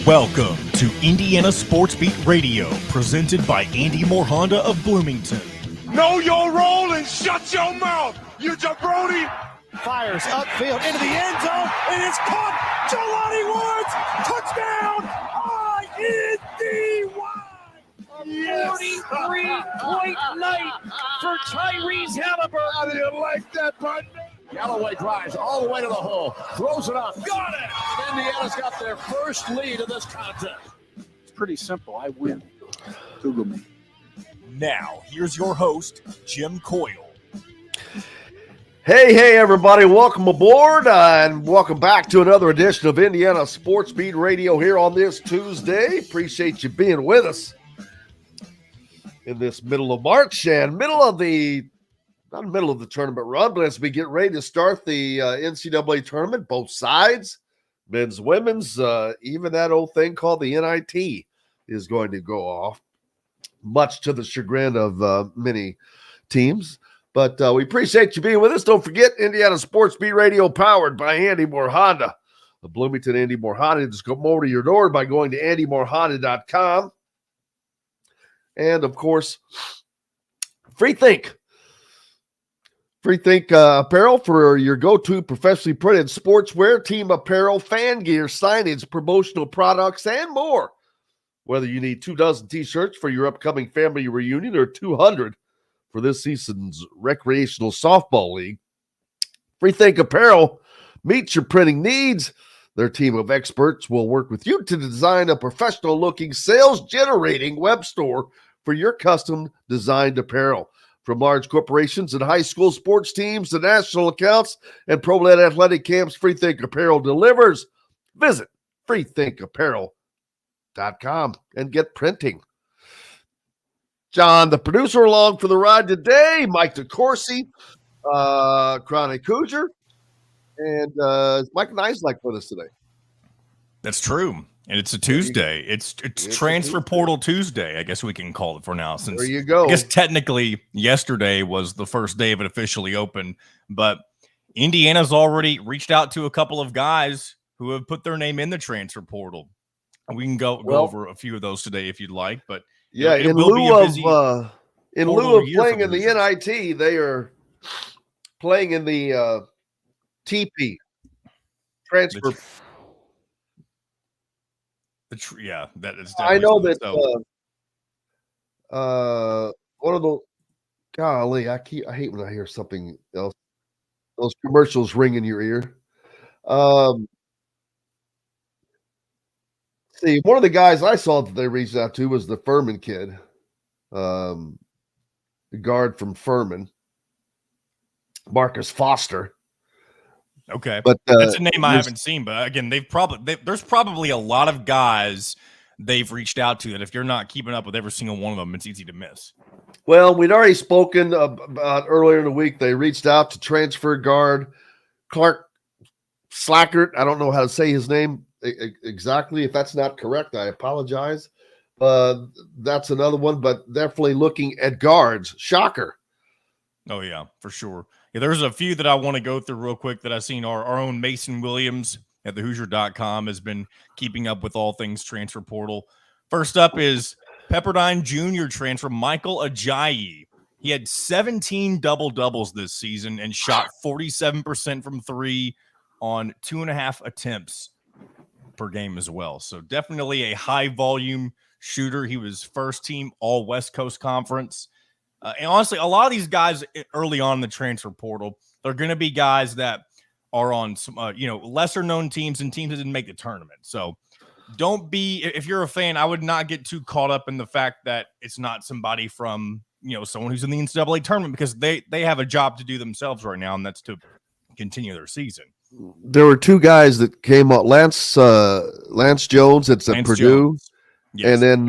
Welcome to Indiana Sports Beat Radio, presented by Andy Moore Honda of Bloomington. Know your role and shut your mouth, you jabroni! Fires upfield into the end zone, and it's caught. Jelani Woods, touchdown! INDY! 43-point night for Tyrese Halliburton. How do you like that, partner? Galloway drives all the way to the hole, throws it up, got it! And Indiana's got their first lead of this contest. It's pretty simple. I win. Google me. Now, here's your host, Jim Coyle. Hey, everybody. Welcome aboard and welcome back to another edition of Indiana Sports Beat Radio here on this Tuesday. Appreciate you being with us in this middle of March and not middle of the tournament run, but as we get ready to start the NCAA tournament, both sides, men's, women's, even that old thing called the NIT is going to go off, much to the chagrin of many teams. But we appreciate you being with us. Don't forget, Indiana Sports Beat Radio, powered by Andy Moore Honda. The Bloomington Andy Moore Honda. Just come over to your door by going to andymorehonda.com. And, of course, Free Think apparel for your go-to professionally printed sportswear, team apparel, fan gear, signage, promotional products, and more. Whether you need 24 T-shirts for your upcoming family reunion or 200 for this season's recreational softball league, Free Think Apparel meets your printing needs. Their team of experts will work with you to design a professional-looking, sales-generating web store for your custom-designed apparel. From large corporations and high school sports teams to national accounts and pro-led athletic camps, Free Think Apparel delivers. Visit freethinkapparel.com and get printing. John, the producer, along for the ride today, Mike DeCourcy, Chronic Hoosier, and Mike Nislak with us today. That's true. And it's a Tuesday. It's Transfer Portal Tuesday, I guess we can call it for now. Since there you go. I guess technically yesterday was the first day of it officially open, but Indiana's already reached out to a couple of guys who have put their name in the transfer portal. We can go over a few of those today if you'd like, but yeah, in lieu of playing in the NIT, they are playing in the TP transfer. That is. I know that one of the golly, I hate when I hear something else. Those commercials ring in your ear. See, one of the guys I saw that they reached out to was the Furman kid, the guard from Furman, Marcus Foster. Okay, but that's a name I haven't seen. But again, there's probably a lot of guys they've reached out to that if you're not keeping up with every single one of them, it's easy to miss. Well, we'd already spoken about earlier in the week. They reached out to transfer guard Clark Slackert. I don't know how to say his name exactly. If that's not correct, I apologize. That's another one, but definitely looking at guards. Shocker. Oh, yeah, for sure. Yeah, there's a few that I want to go through real quick that I've seen. Our own Mason Williams at thehoosier.com has been keeping up with all things transfer portal. First up is Pepperdine Junior transfer Michael Ajayi. He had 17 double-doubles this season and shot 47% from three on 2.5 attempts per game as well. So definitely a high-volume shooter. He was first team all West Coast Conference. And honestly, a lot of these guys early on in the transfer portal, they're going to be guys that are on some, lesser known teams and teams that didn't make the tournament. So don't be, if you're a fan, I would not get too caught up in the fact that it's not somebody from, someone who's in the NCAA tournament, because they have a job to do themselves right now, and that's to continue their season. There were two guys that came out, Lance Jones at Purdue, yes. And then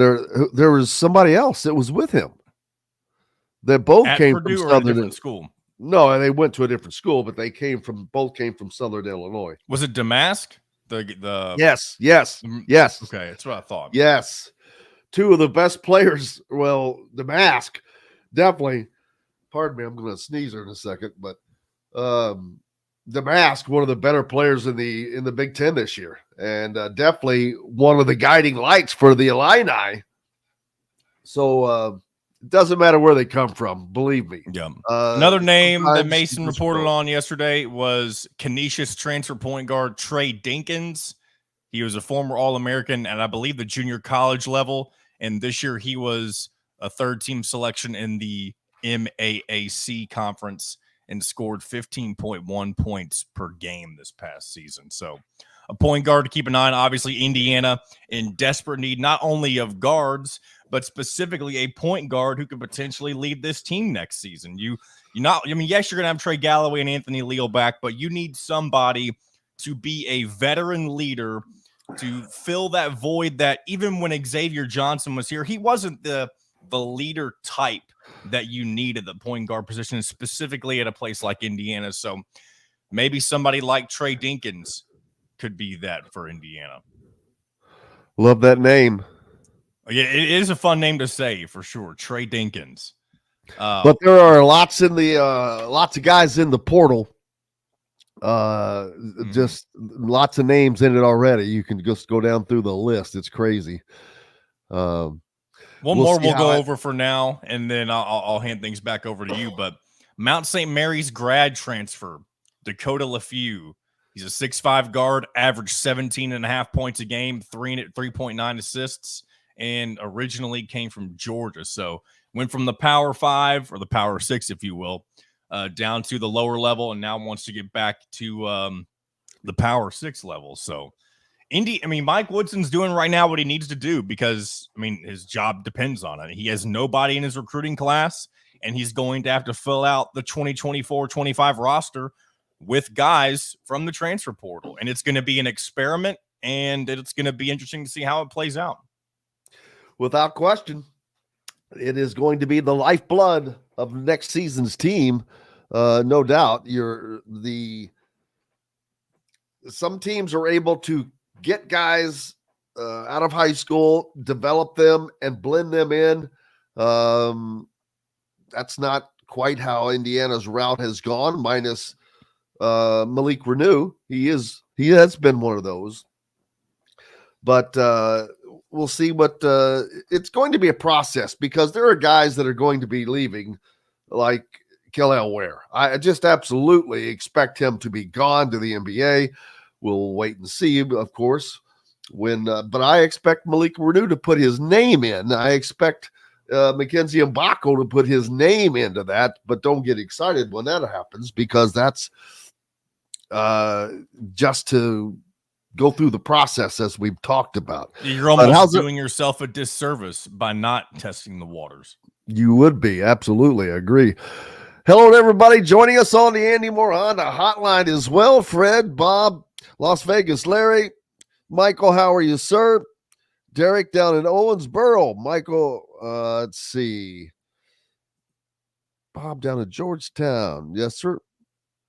there was somebody else that was with him. They both came Purdue from Southern school. No, they went to a different school, but both came from Southern Illinois. Was it Damask? The Yes. Okay, that's what I thought. Yes, two of the best players. Well, Damask definitely. Pardon me, I'm going to sneeze here in a second, but Damask, one of the better players in the Big Ten this year, and definitely one of the guiding lights for the Illini. So it doesn't matter where they come from, believe me. Yeah. Another name that sometimes Mason you just reported don't. on yesterday was Canisius transfer point guard Trey Dinkins. He was a former All-American at, I believe, the junior college level, and this year he was a third-team selection in the MAAC conference and scored 15.1 points per game this past season. So a point guard to keep an eye on. Obviously, Indiana in desperate need not only of guards, but specifically a point guard who could potentially lead this team next season. Yes, you're going to have Trey Galloway and Anthony Leal back, but you need somebody to be a veteran leader to fill that void that even when Xavier Johnson was here, he wasn't the leader type that you need at the point guard position, specifically at a place like Indiana. So maybe somebody like Trey Dinkins could be that for Indiana. Love that name. Yeah, it is a fun name to say for sure. Trey Dinkins. But there are lots of guys in the portal. Just lots of names in it already. You can just go down through the list. It's crazy. One more we'll go over for now, and then I'll hand things back over to you. But Mount St. Mary's grad transfer, Dakota LeFew. He's a 6'5" guard, averaged 17.5 points a game, 3.9 assists, and originally came from Georgia. So went from the Power 5, or the Power 6, if you will, down to the lower level, and now wants to get back to the Power 6 level. So Mike Woodson's doing right now what he needs to do because, his job depends on it. He has nobody in his recruiting class, and he's going to have to fill out the 2024-25 roster with guys from the transfer portal. And it's going to be an experiment, and it's going to be interesting to see how it plays out. Without question, it is going to be the lifeblood of next season's team. No doubt. Some teams are able to get guys out of high school, develop them, and blend them in. That's not quite how Indiana's route has gone, minus Malik Renew. He has been one of those. But we'll see what it's going to be a process because there are guys that are going to be leaving, like Kel'el Ware. I just absolutely expect him to be gone to the NBA. We'll wait and see, of course. But I expect Malik Renew to put his name in. I expect Mackenzie Mbako to put his name into that. But don't get excited when that happens because that's just to go through the process as we've talked about. You're almost doing yourself a disservice by not testing the waters. You would be. Absolutely. Agree. Hello to everybody joining us on the Andy Moore Honda hotline as well. Fred, Bob, Las Vegas, Larry, Michael, how are you, sir? Derek down in Owensboro. Michael, let's see. Bob down in Georgetown. Yes, sir.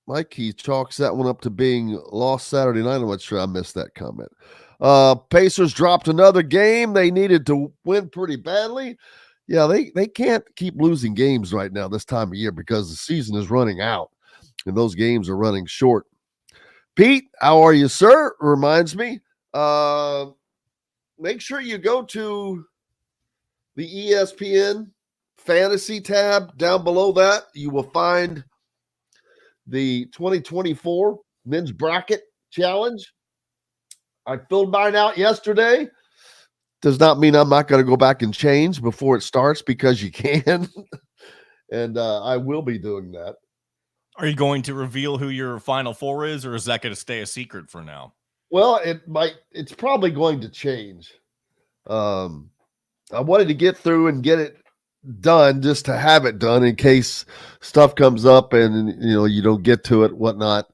Mike, he chalks that one up to being lost Saturday night. I'm not sure I missed that comment. Pacers dropped another game. They needed to win pretty badly. Yeah, they can't keep losing games right now this time of year because the season is running out and those games are running short. Pete, how are you, sir? Reminds me, make sure you go to the ESPN fantasy tab. Down below that, you will find the 2024 men's bracket challenge. I filled mine out yesterday. Does not mean I'm not going to go back and change before it starts because you can. And I will be doing that. Are you going to reveal who your Final Four is, or is that going to stay a secret for now? Well, it's probably going to change. I wanted to get through and get it done just to have it done in case stuff comes up and you don't get to it, whatnot.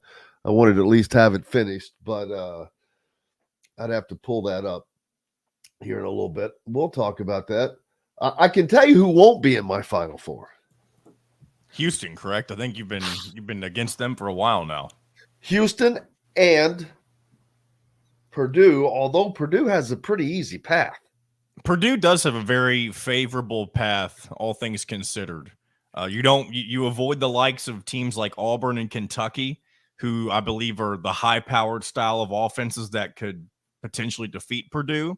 I wanted to at least have it finished, but I'd have to pull that up here in a little bit. We'll talk about that. I can tell you who won't be in my Final Four. Houston, correct? I think you've been against them for a while now. Houston and Purdue, although Purdue has a pretty easy path. Purdue does have a very favorable path, all things considered. You avoid the likes of teams like Auburn and Kentucky, who I believe are the high-powered style of offenses that could potentially defeat Purdue.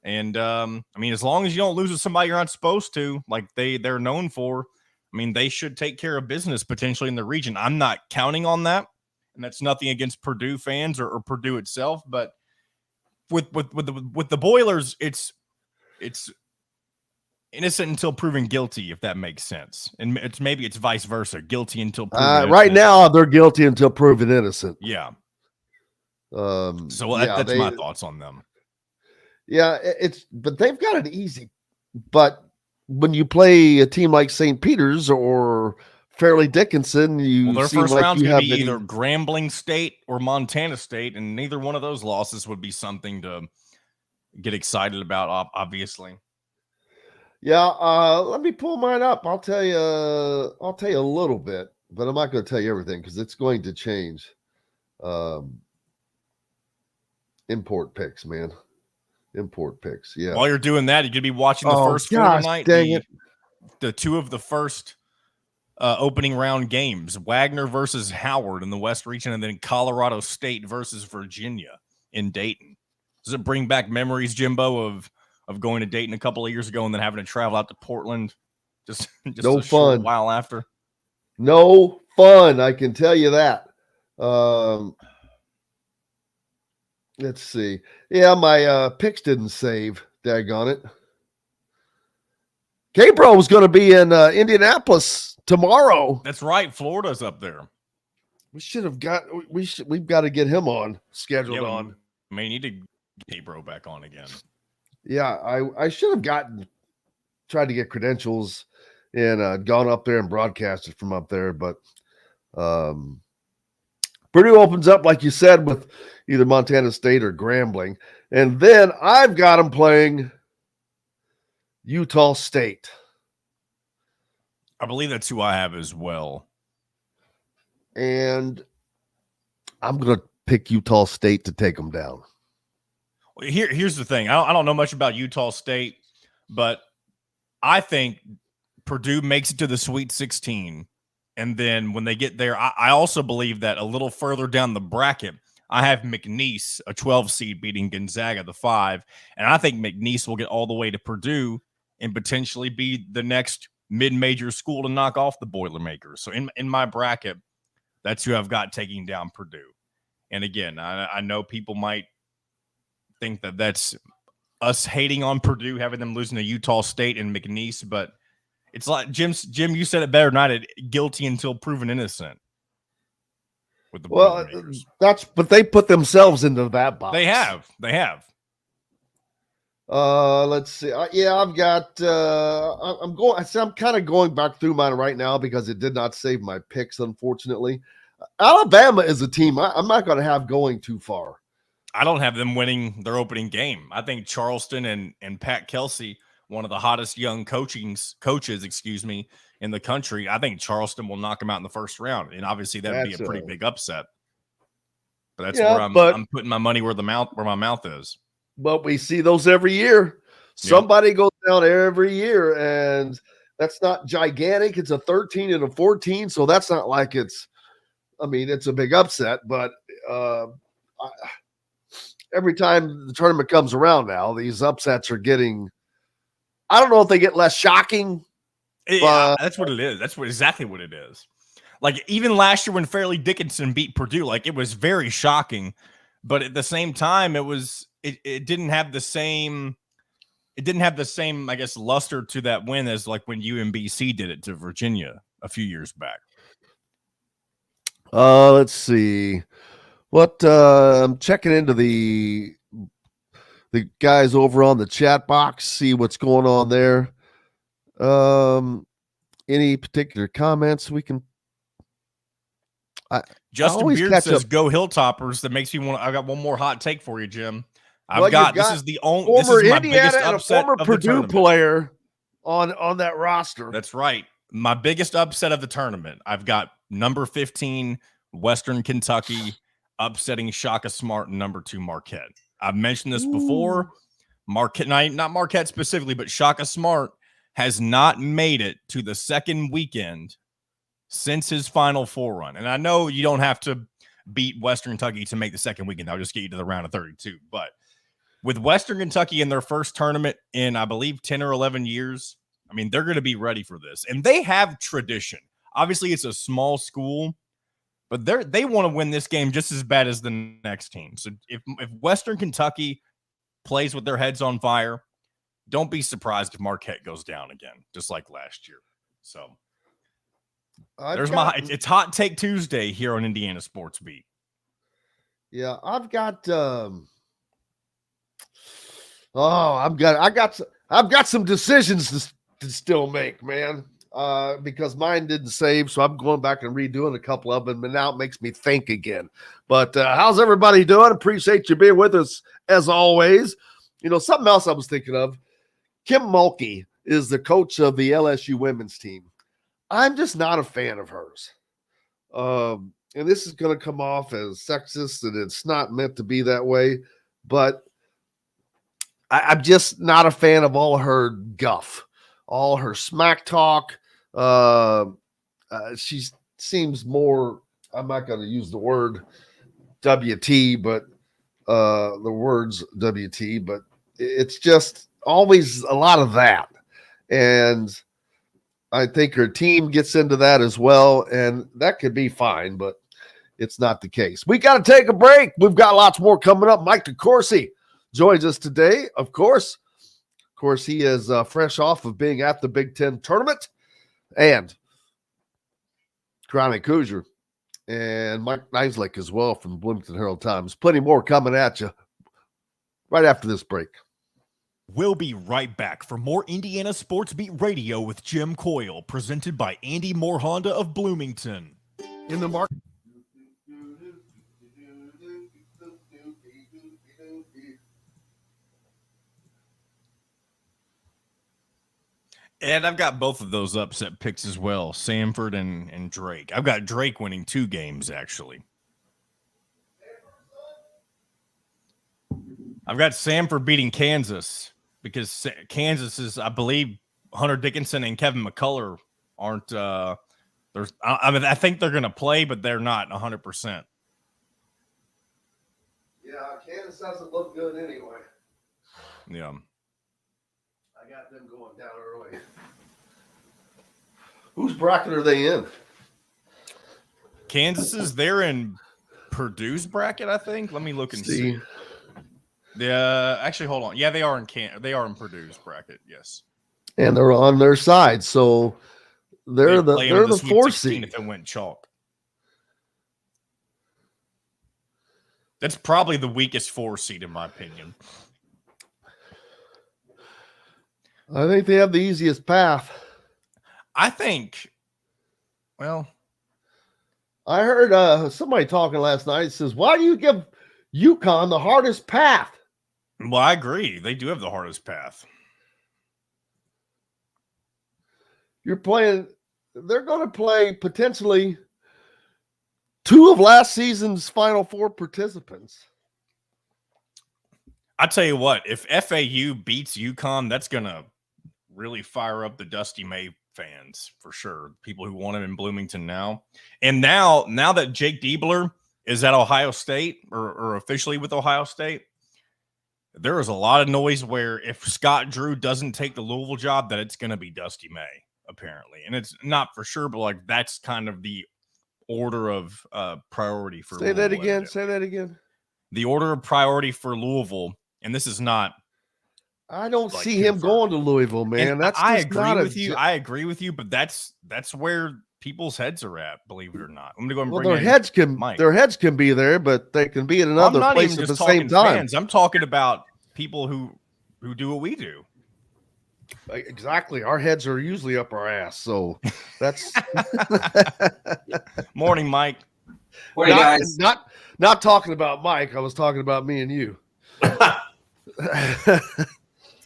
And, I mean, as long as you don't lose to somebody you're not supposed to, like they're known for, I mean, they should take care of business potentially in the region. I'm not counting on that, and that's nothing against Purdue fans or Purdue itself. But with the Boilers, it's innocent until proven guilty, if that makes sense. And it's vice versa, guilty until proven innocent. Right now, they're guilty until proven innocent. Yeah. That's They, my thoughts on them. Yeah, but they've got it easy. But when you play a team like St. Peter's or Fairleigh Dickinson, their first round's going to be either Grambling State or Montana State, and neither one of those losses would be something to get excited about, obviously. Yeah, let me pull mine up. I'll tell you a little bit, but I'm not going to tell you everything because it's going to change. Import picks, man. Import picks. Yeah. While you're doing that, you could be watching the first four tonight. The two of the first opening round games: Wagner versus Howard in the West region, and then Colorado State versus Virginia in Dayton. Does it bring back memories, Jimbo, of going to Dayton a couple of years ago and then having to travel out to Portland just no a fun. short while after? No fun, I can tell you that. Let's see. Yeah, my picks didn't save. Daggone it. K-Bro was going to be in Indianapolis tomorrow. That's right. Florida's up there. We've got to get him on, scheduled on. We may need to get K-Bro back on again. Yeah, I should have tried to get credentials and gone up there and broadcasted from up there, but Purdue opens up, like you said, with either Montana State or Grambling. And then I've got them playing Utah State. I believe that's who I have as well. And I'm going to pick Utah State to take them down. Here's the thing. I don't know much about Utah State, but I think Purdue makes it to the Sweet 16. And then when they get there, I also believe that a little further down the bracket, I have McNeese, a 12 seed, beating Gonzaga, the 5. And I think McNeese will get all the way to Purdue and potentially be the next mid-major school to knock off the Boilermakers. So in my bracket, that's who I've got taking down Purdue. And again, I know people might think that that's us hating on Purdue, having them losing to Utah State and McNeese, but it's like Jim, you said it better than I did. Guilty until proven innocent. With the Boilermakers. But they put themselves into that box. They have. Let's see. I've got. I'm kind of going back through mine right now because it did not save my picks, unfortunately. Alabama is a team I'm not going to have going too far. I don't have them winning their opening game. I think Charleston and Pat Kelsey, one of the hottest young coaches, in the country. I think Charleston will knock them out in the first round, and obviously that would be a pretty big upset. But that's where I'm putting my money where my mouth is. But we see those every year. Somebody goes down every year, and that's not gigantic. It's a 13 and a 14, so that's not like it's a big upset, but every time the tournament comes around now, these upsets are getting, I don't know if they get less shocking. Yeah, that's what it is. That's exactly what it is. Like even last year when Fairleigh Dickinson beat Purdue, like it was very shocking, but at the same time, it didn't have the same, I guess, luster to that win as like when UMBC did it to Virginia a few years back. Let's see. What I'm checking into the guys over on the chat box, see what's going on there. Any particular comments we can? Justin Beard says, "Go Hilltoppers." That makes me want. I got one more hot take for you, Jim. This is the only former my Indiana biggest and upset a former of Purdue the player on that roster. That's right. My biggest upset of the tournament. I've got number 15 Western Kentucky upsetting Shaka Smart and number 2 Marquette. I've mentioned this before. Marquette, not Marquette specifically, but Shaka Smart has not made it to the second weekend since his Final Four run. And I know you don't have to beat Western Kentucky to make the second weekend. I'll just get you to the round of 32. But with Western Kentucky in their first tournament in, I believe, 10 or 11 years, I mean, they're going to be ready for this. And they have tradition. Obviously, it's a small school, but they want to win this game just as bad as the next team. So if Western Kentucky plays with their heads on fire, don't be surprised if Marquette goes down again, just like last year. So it's Hot Take Tuesday here on Indiana Sports Beat. Yeah, I've got I've got some decisions to still make, man. Because mine didn't save, so I'm going back and redoing a couple of them, and now it makes me think again. But how's everybody doing? Appreciate you being with us as always. You know, something else I was thinking of. Kim Mulkey is the coach of the LSU women's team. I'm just not a fan of hers. And this is going to come off as sexist, and it's not meant to be that way. But I'm just not a fan of all her guff, all her smack talk. She seems more, I'm not going to use the word WT, but the words WT, but it's just always a lot of that. And I think her team gets into that as well. And that could be fine, but it's not the case. We got to take a break. We've got lots more coming up. Mike DeCourcy joins us today, of course. Of course, he is fresh off of being at the Big Ten tournament and Chronic Hoosier, and Mike Nislake as well from Bloomington Herald Times. Plenty more coming at you right after this break. We'll be right back for more Indiana Sports Beat Radio with Jim Coyle, presented by Andy Moore Honda of Bloomington. In the market. And I've got both of those upset picks as well, Samford and Drake. I've got Drake winning 2 games, actually. I've got Samford beating Kansas because Kansas is, I believe, Hunter Dickinson and Kevin McCullough aren't I think they're going to play, but they're not 100%. Yeah, Kansas doesn't look good anyway. Yeah. I got them going down early. Whose bracket are they in? They're in Purdue's bracket, I think. Let me look and see. Yeah, actually, hold on. Yeah, they are in Purdue's bracket. Yes, and they're on their side, so they're the 4 seed. If it went chalk, that's probably the weakest 4 seed in my opinion. I think they have the easiest path. I think. Well, I heard somebody talking last night. Says, "Why do you give UConn the hardest path?" Well, I agree. They do have the hardest path. They're going to play potentially 2 of last season's Final Four participants. I tell you what, if FAU beats UConn, that's going to really fire up the Dusty May fans for sure. People who want him in Bloomington now. And now that Jake Diebler is at Ohio State or officially with Ohio State, there is a lot of noise where if Scott Drew doesn't take the Louisville job, that it's going to be Dusty May, apparently. And it's not for sure, but like that's kind of the order of priority for Say that again. Say that again. The order of priority for Louisville, and this is not. I don't see him going to Louisville, man. And that's I agree with you. I agree with you, but that's where people's heads are at. Believe it or not, I'm going to go and bring their heads can be there, but they can be in another place at the same time. Fans. I'm talking about people who do what we do. Exactly. Our heads are usually up our ass, so that's Morning, Mike. Morning, guys. Not talking about Mike. I was talking about me and you.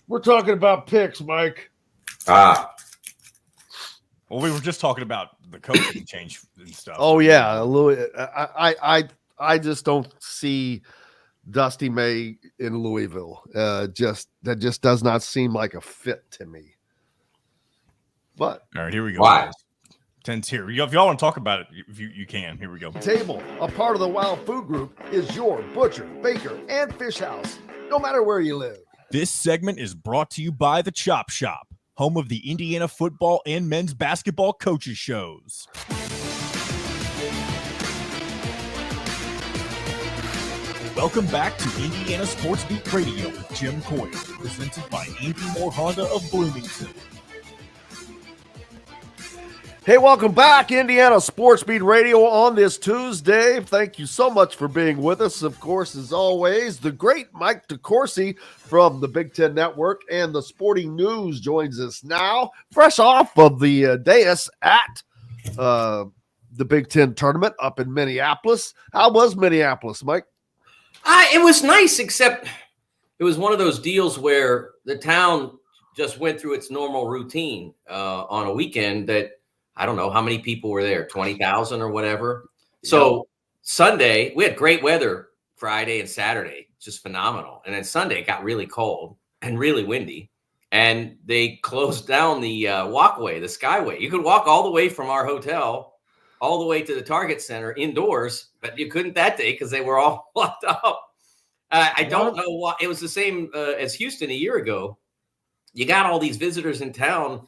We're talking about picks, Mike. Well, we were just talking about the coaching change and stuff. Oh yeah, I just don't see Dusty May in Louisville. That just does not seem like a fit to me. But all right, here we go. Why? tents here. If y'all want to talk about it, if you can, here we go. Table, a part of the Wild Food Group, is your butcher, baker, and fish house, no matter where you live. This segment is brought to you by the Chop Shop, home of the Indiana football and men's basketball coaches shows. Welcome back to Indiana Sports Beat Radio with Jim Coyle, presented by Andy Moore Honda of Bloomington. Hey, welcome back, Indiana Sports Beat Radio on this Tuesday. Thank you so much for being with us. Of course, as always, the great Mike DeCourcy from the Big Ten Network and the Sporting News joins us now, fresh off of the dais at the Big Ten tournament up in Minneapolis. How was Minneapolis, Mike? It was nice, except it was one of those deals where the town just went through its normal routine on a weekend that I don't know how many people were there, 20,000 or whatever. So Sunday, we had great weather Friday and Saturday, just phenomenal. And then Sunday it got really cold and really windy. And they closed down the walkway, the Skyway. You could walk all the way from our hotel all the way to the Target Center indoors, but you couldn't that day because they were all locked up. I don't know why. It was the same as Houston a year ago. You got all these visitors in town.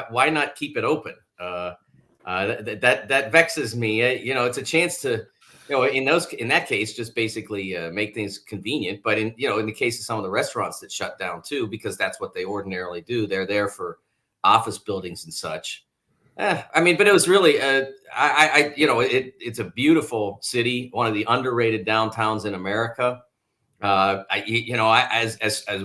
Why not keep it open? That vexes me. It's a chance to, in that case, just basically make things convenient. But in the case of some of the restaurants that shut down too, because that's what they ordinarily do. They're there for office buildings and such. But it was really, it's a beautiful city, one of the underrated downtowns in America. As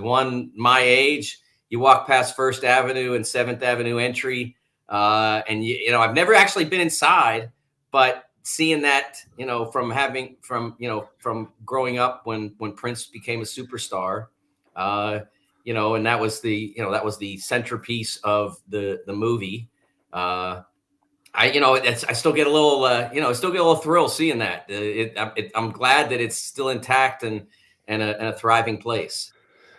one my age, you walk past First Avenue and 7th Avenue entry, and I've never actually been inside, but seeing that, from growing up when Prince became a superstar, and that was the centerpiece of the movie. I still get a little thrill seeing that. I'm glad that it's still intact and a thriving place.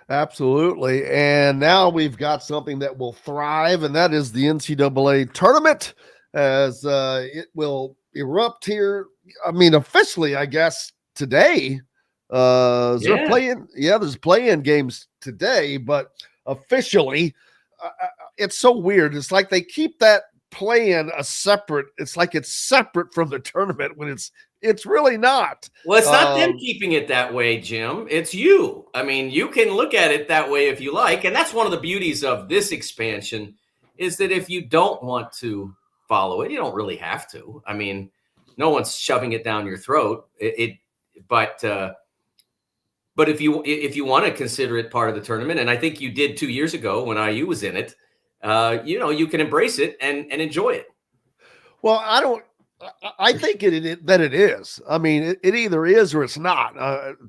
Absolutely. And now we've got something that will thrive, and that is the NCAA tournament, as it will erupt here. Officially, I guess, today. There's play-in games today, but officially, it's so weird. It's like they keep that play-in it's like it's separate from the tournament when it's really not. Well, it's not them keeping it that way, Jim. It's you. You can look at it that way if you like. And that's one of the beauties of this expansion is that if you don't want to follow it, you don't really have to. No one's shoving it down your throat. But if you want to consider it part of the tournament, and I think you did 2 years ago when IU was in it, you can embrace it and enjoy it. Well, I think that it is. It either is or it's not.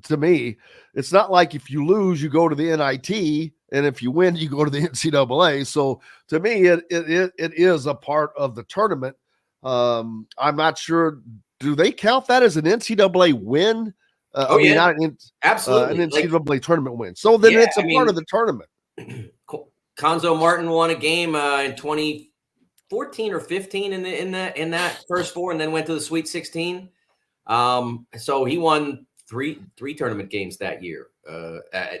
To me, it's not like if you lose, you go to the NIT, and if you win, you go to the NCAA. So to me, it is a part of the tournament. I'm not sure. Do they count that as an NCAA win? Absolutely. An NCAA tournament win. So then it's a part of the tournament. Konzo Martin won a game in 2014 or 15 in that first four, and then went to the Sweet 16. So he won three tournament games that year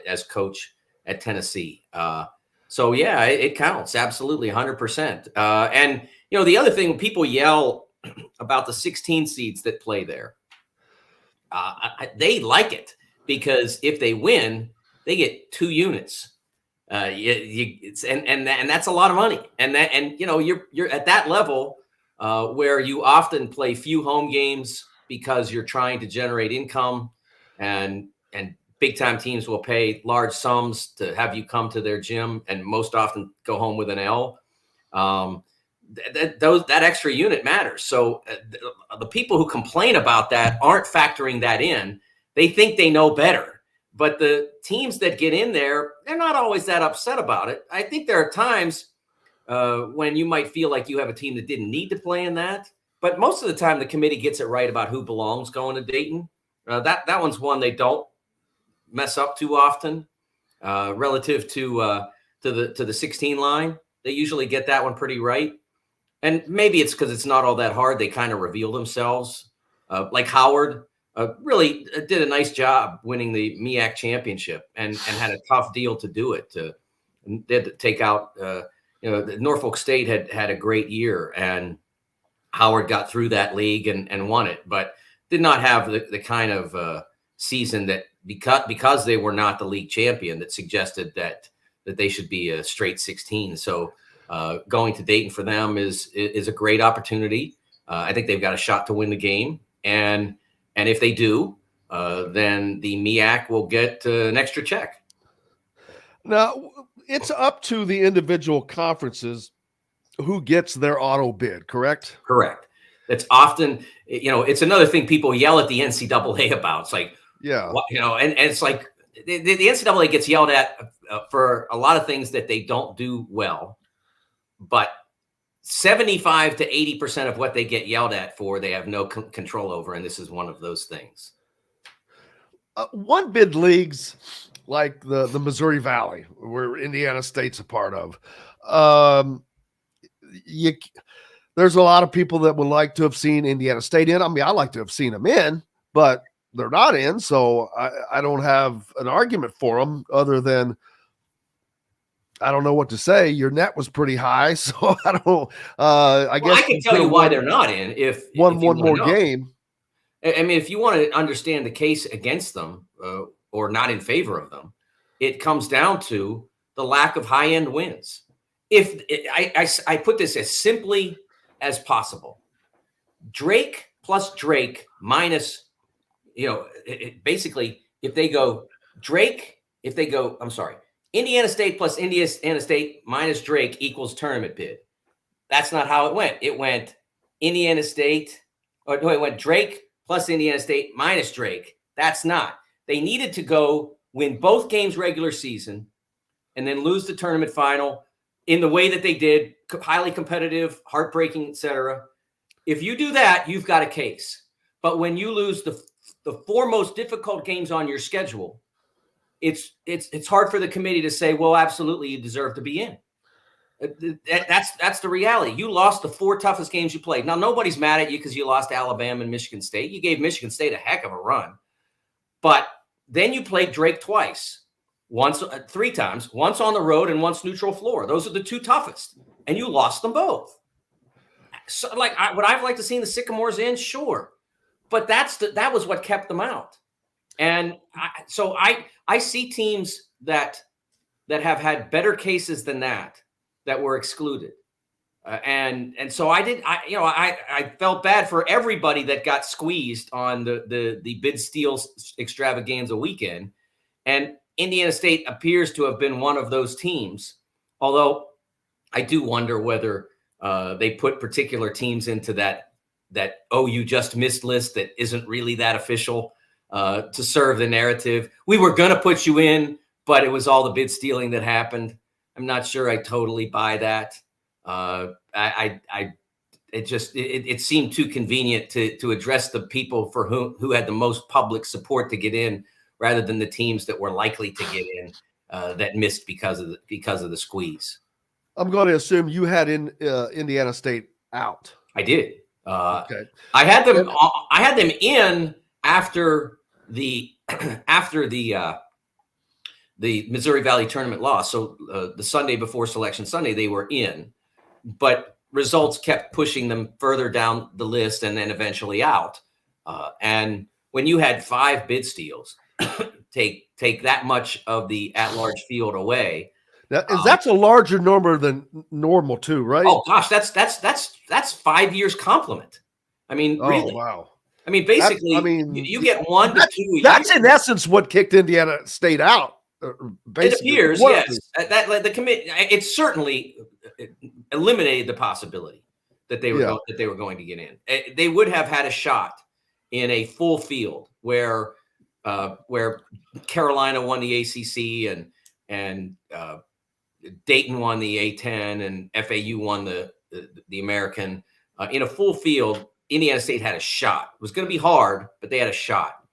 as coach at Tennessee. It counts absolutely 100%. And the other thing, people yell about the 16 seeds that play there. They like it because if they win, they get 2 units. And that's a lot of money. And you're at that level where you often play few home games because you're trying to generate income, and big time teams will pay large sums to have you come to their gym, and most often go home with an L. That extra unit matters. So the people who complain about that aren't factoring that in. They think they know better. But the teams that get in there, they're not always that upset about it. I think there are times when you might feel like you have a team that didn't need to play in that. But most of the time, the committee gets it right about who belongs going to Dayton. That one's one they don't mess up too often relative to the 16 line. They usually get that one pretty right. And maybe it's because it's not all that hard. They kind of reveal themselves. Like Howard really did a nice job winning the MEAC championship and had a tough deal to do it. They had to take out, Norfolk State had a great year, and Howard got through that league and won it, but did not have the kind of season that because they were not the league champion that suggested that they should be a straight 16. So going to Dayton for them is a great opportunity. I think they've got a shot to win the game, and if they do, then the MEAC will get an extra check. Now, it's up to the individual conferences who gets their auto bid, correct? Correct. It's often, it's another thing people yell at the NCAA about. It's like, yeah, and it's like the NCAA gets yelled at for a lot of things that they don't do well, but 75 to 80% of what they get yelled at for, they have no control over. And this is one of those things. One bid leagues like the Missouri Valley, where Indiana State's a part of. There's a lot of people that would like to have seen Indiana State in. I mean, I like to have seen them in, but they're not in. So I don't have an argument for them other than I don't know what to say. Your net was pretty high. So I don't, I guess I can tell you why they're not in. If one more game. I mean, if you want to understand the case against them or not in favor of them, it comes down to the lack of high-end wins. If I put this as simply as possible, Drake plus Drake minus, basically, Indiana State plus Indiana State minus Drake equals tournament bid. That's not how it went. It went it went Drake plus Indiana State minus Drake. That's not. They needed to go win both games regular season and then lose the tournament final in the way that they did, highly competitive, heartbreaking, etc. If you do that, you've got a case. But when you lose the four most difficult games on your schedule, it's hard for the committee to say, well, absolutely, you deserve to be in. That's the reality. You lost the four toughest games you played. Now, nobody's mad at you because you lost Alabama and Michigan State. You gave Michigan State a heck of a run. But then you played Drake twice. Three times, once on the road and once neutral floor. Those are the two toughest, and you lost them both. So, would I've liked to see the Sycamores in? Sure, but that was what kept them out. And I see teams that have had better cases than that were excluded, and so I felt bad for everybody that got squeezed on the bid steals extravaganza weekend, and Indiana State appears to have been one of those teams, although I do wonder whether they put particular teams into that you just missed list that isn't really that official to serve the narrative. We were going to put you in, but it was all the bid stealing that happened. I'm not sure I totally buy that. It seemed too convenient to address the people for who had the most public support to get in, rather than the teams that were likely to get in that missed because of the squeeze. I'm going to assume you had Indiana State out. I did. Okay. I had them in after the Missouri Valley tournament loss. So the Sunday before Selection Sunday, they were in, but results kept pushing them further down the list and then eventually out. And when you had 5 bid steals, take that much of the at-large field away. Now, that's a larger number than normal too, right? Oh gosh, that's 5 years complement. I mean, really? Oh, wow. I mean, basically, you get 1 to 2 That's years. in essence what kicked Indiana State out. It appears, yes. That the committee, it certainly eliminated the possibility that they were going to get in. They would have had a shot in a full field where Carolina won the ACC and Dayton won the A10 and FAU won the American. In a full field, Indiana State had a shot. It was going to be hard, but they had a shot.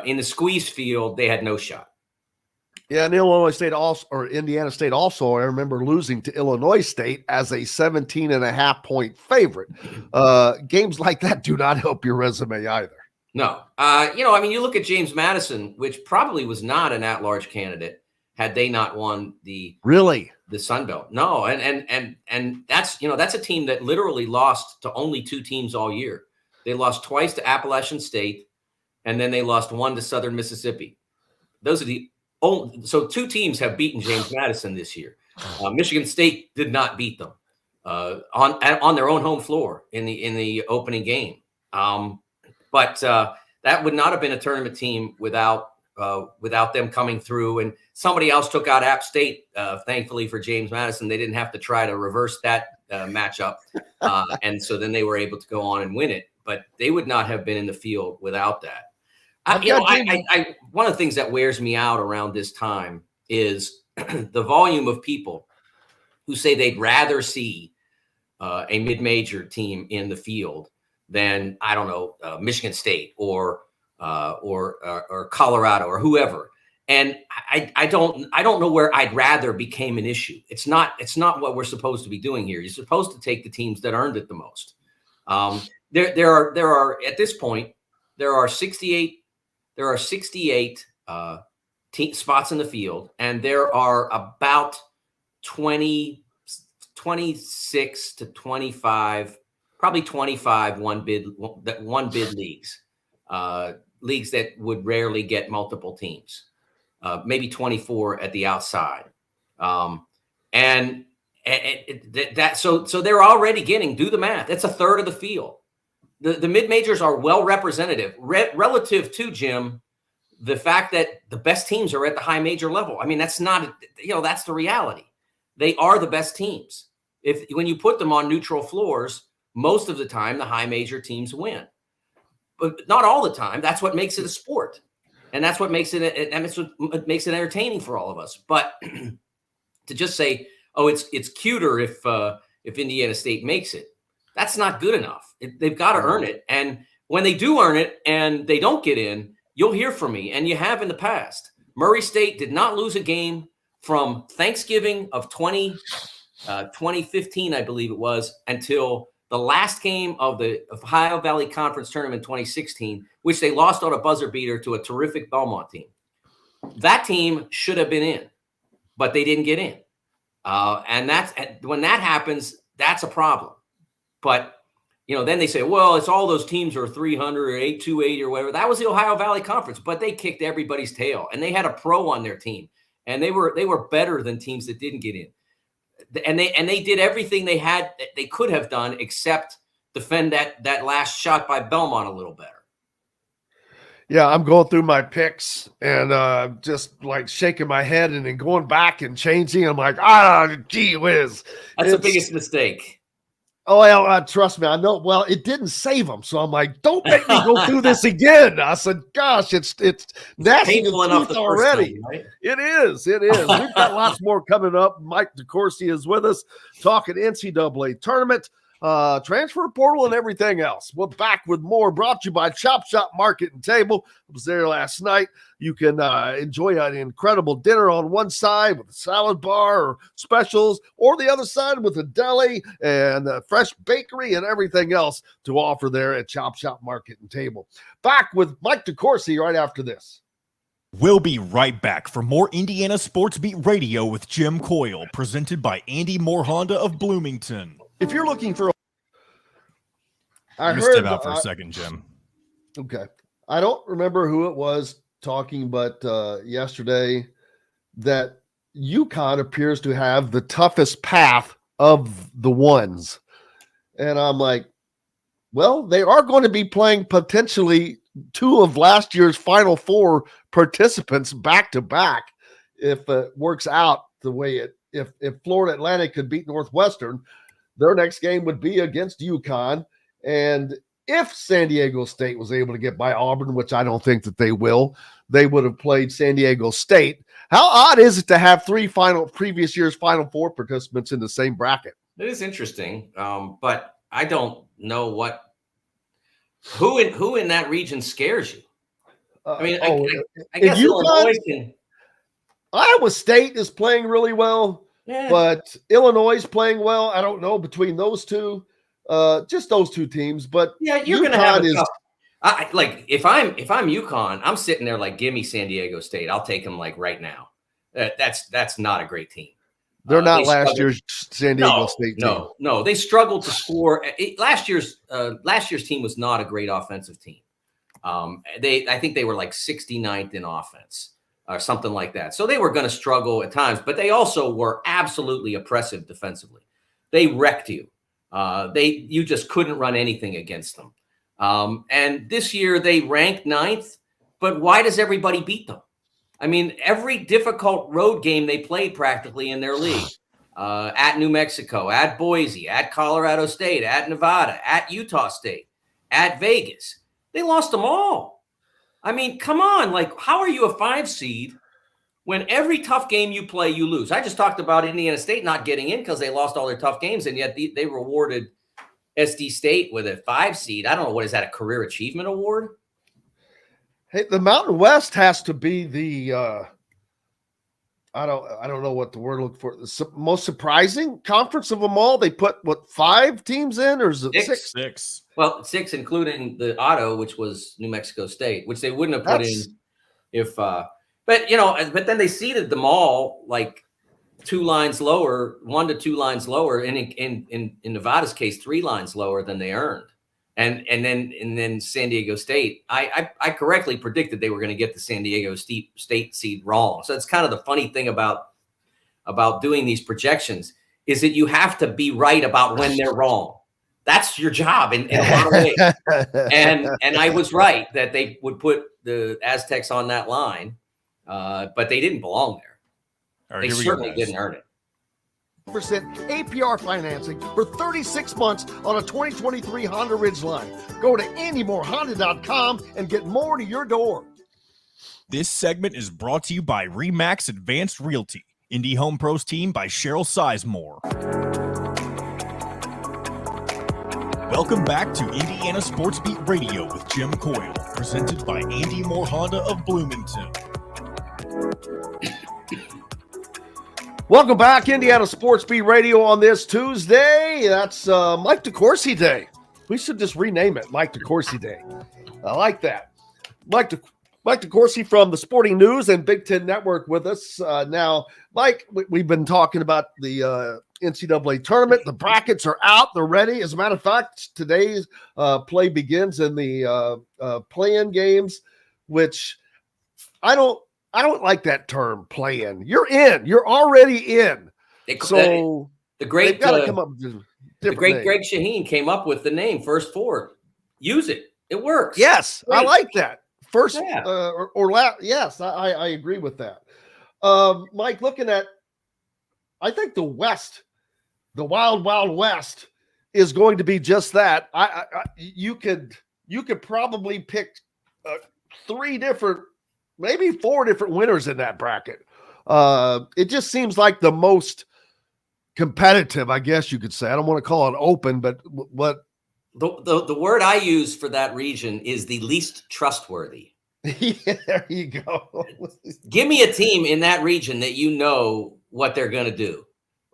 In the squeeze field, they had no shot. Yeah, and Illinois State also, or Indiana State also, I remember losing to Illinois State as a 17.5-point favorite. Games like that do not help your resume either. No. You look at James Madison, which probably was not an at-large candidate had they not won the Sun Belt. No, and that's a team that literally lost to only 2 teams all year. They lost twice to Appalachian State, and then they lost 1 to Southern Mississippi. Those are so 2 teams have beaten James Madison this year. Michigan State did not beat them on their own home floor in the opening game. But that would not have been a tournament team without them coming through. And somebody else took out App State. Thankfully for James Madison, they didn't have to try to reverse that matchup, and so then they were able to go on and win it. But they would not have been in the field without that. One of the things that wears me out around this time is the volume of people who say they'd rather see a mid-major team in the field than, I don't know, Michigan State or Colorado or whoever. And I don't know where I'd rather became an issue. It's not what we're supposed to be doing here. You're supposed to take the teams that earned it the most. There are at this point there are 68 spots in the field, and there are about 26 to 25, probably 25 one bid leagues, leagues that would rarely get multiple teams, maybe 24 at the outside, so they're already getting, do the math, that's a third of the field. The mid-majors are well representative relative to, Jim, the fact that the best teams are at the high major level. I mean, that's not, that's the reality. They are the best teams. When you put them on neutral floors, most of the time the high major teams win, but not all the time. That's what makes it a sport, and that's what makes it entertaining for all of us. But to just say, oh, it's cuter if Indiana State makes it, that's not good enough. They've got to earn it. And when they do earn it and they don't get in, you'll hear from me. And you have in the past. Murray State did not lose a game from Thanksgiving of 2015, I believe it was, until the last game of the Ohio Valley Conference Tournament 2016, which they lost on a buzzer beater to a terrific Belmont team. That team should have been in, but they didn't get in. And when that happens, that's a problem. But, then they say, well, it's all those teams are 300 or 828 or whatever. That was the Ohio Valley Conference, but they kicked everybody's tail, and they had a pro on their team, and they were better than teams that didn't get in. And they did everything they could have done except defend that last shot by Belmont a little better. Yeah, I'm going through my picks and just like shaking my head and then going back and changing. I'm like, gee whiz. That's the biggest mistake. Oh, well, trust me, I know. Well, it didn't save them, so I'm like, don't make me go through this again. I said, gosh, it's painful enough already. Time, right? It is. We've got lots more coming up. Mike DeCourcy is with us, talking NCAA tournament, transfer portal, and everything else. We're back with more, brought to you by Chop Shop Market and Table. I was there last night. You can enjoy an incredible dinner on one side with a salad bar or specials, or the other side with a deli and a fresh bakery and everything else to offer there at Chop Shop Market and Table. Back with Mike DeCourcy right after this. We'll be right back for more Indiana Sports Beat Radio with Jim Coyle, presented by Andy Moore Honda of Bloomington. If you're looking for I missed it out for a second, Jim. Okay. I don't remember who it was talking, but yesterday that UConn appears to have the toughest path of the ones. And I'm like, well, they are going to be playing potentially 2 of last year's Final Four participants back to back if it works out the way if Florida Atlantic could beat Northwestern, their next game would be against UConn. And if San Diego State was able to get by Auburn, which I don't think that they will, they would have played San Diego State. How odd is it to have 3 previous year's Final Four participants in the same bracket? It is interesting, but I don't know who in that region scares you. I mean, I guess Illinois can. Iowa State is playing really well, but Illinois is playing well. I don't know between those two, just those two teams. But yeah, you're going to have a tough. If I'm UConn, I'm sitting there like, give me San Diego State. I'll take them like right now. That's not a great team. They're not last year's San Diego State team. No, they struggled to score. Last year's team was not a great offensive team. I think they were like 69th in offense or something like that. So they were going to struggle at times, but they also were absolutely oppressive defensively. They wrecked you. You just couldn't run anything against them. And this year they ranked 9th, but why does everybody beat them? I mean, every difficult road game they played practically in their league, at New Mexico, at Boise, at Colorado State, at Nevada, at Utah State, at Vegas, they lost them all. I mean, come on. Like, how are you a 5 seed when every tough game you play, you lose? I just talked about Indiana State not getting in because they lost all their tough games, and yet they rewarded SD State with a 5 seed. I don't know, what is that, a career achievement award? Hey, the Mountain West has to be the I don't know what the word look for. The most surprising conference of them all. They put 5 teams in, or is it 6? 6. Well, 6, including the auto, which was New Mexico State, which they wouldn't have put in if. But then they seeded them all like 2 lines lower, 1 to 2 lines lower, and in Nevada's case, 3 lines lower than they earned. And then San Diego State, I correctly predicted they were going to get the San Diego State seed wrong. So it's kind of the funny thing about doing these projections is that you have to be right about when they're wrong. That's your job in a lot of ways. And I was right that they would put the Aztecs on that line, but they didn't belong there. All right, they certainly didn't earn it. APR financing for 36 months on a 2023 Honda Ridgeline. Go to AndyMooreHonda.com and get more to your door. This segment is brought to you by RE/MAX Advanced Realty, Indy Home Pros team by Cheryl Sizemore. Welcome back to Indiana Sports Beat Radio with Jim Coyle, presented by Andy Moore Honda of Bloomington. Welcome back, Indiana Sports Beat Radio on this Tuesday. That's Mike DeCourcy Day. We should just rename it Mike DeCourcy Day. I like that. Mike DeCourcy from the Sporting News and Big Ten Network with us. Now, Mike, we've been talking about the NCAA tournament. The brackets are out. They're ready. As a matter of fact, today's play begins in the play-in games, which I don't like that term, play-in. You're in. You're already in. So the great come up with the great name. Greg Shaheen came up with the name First Four. Use it. It works. Yes, great. I like that. First yeah. or last. Yes, I agree with that. Mike, looking at, I think the West, the Wild Wild West, is going to be just that. You could probably pick 3 different, maybe 4 different winners in that bracket. It just seems like the most competitive, I guess you could say. I don't want to call it open, but what the word I use for that region is the least trustworthy. Yeah, there you go. Give me a team in that region that you know what they're going to do,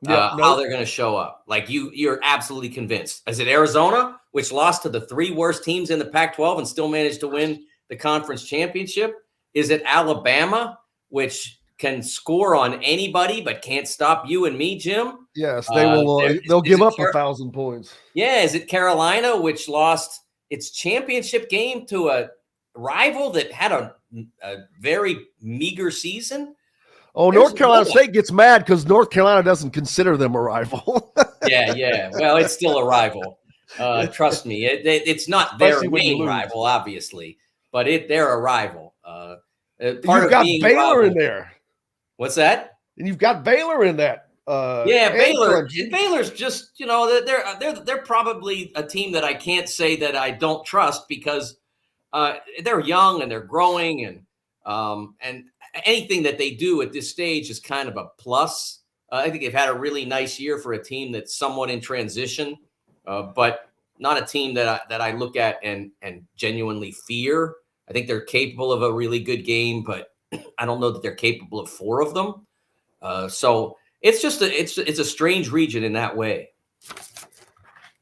how they're going to show up. Like you're absolutely convinced. Is it Arizona, which lost to the 3 worst teams in the Pac-12 and still managed to win the conference championship? Is it Alabama, which can score on anybody but can't stop you and me, Jim? Yes, they will. They'll give up 1,000 points. Yeah, is it Carolina, which lost its championship game to a rival that had a very meager season? Oh, North Carolina State gets mad because North Carolina doesn't consider them a rival. Yeah. Well, it's still a rival. Trust me, it's not their main rival, obviously, but they're a rival. You've got Baylor in there. What's that? And you've got Baylor in that. Baylor. And Baylor's just, they're probably a team that I can't say that I don't trust because they're young and they're growing and anything that they do at this stage is kind of a plus. I think they've had a really nice year for a team that's somewhat in transition, but not a team that I look at and genuinely fear. I think they're capable of a really good game, but I don't know that they're capable of 4 of them. So it's just it's a strange region in that way.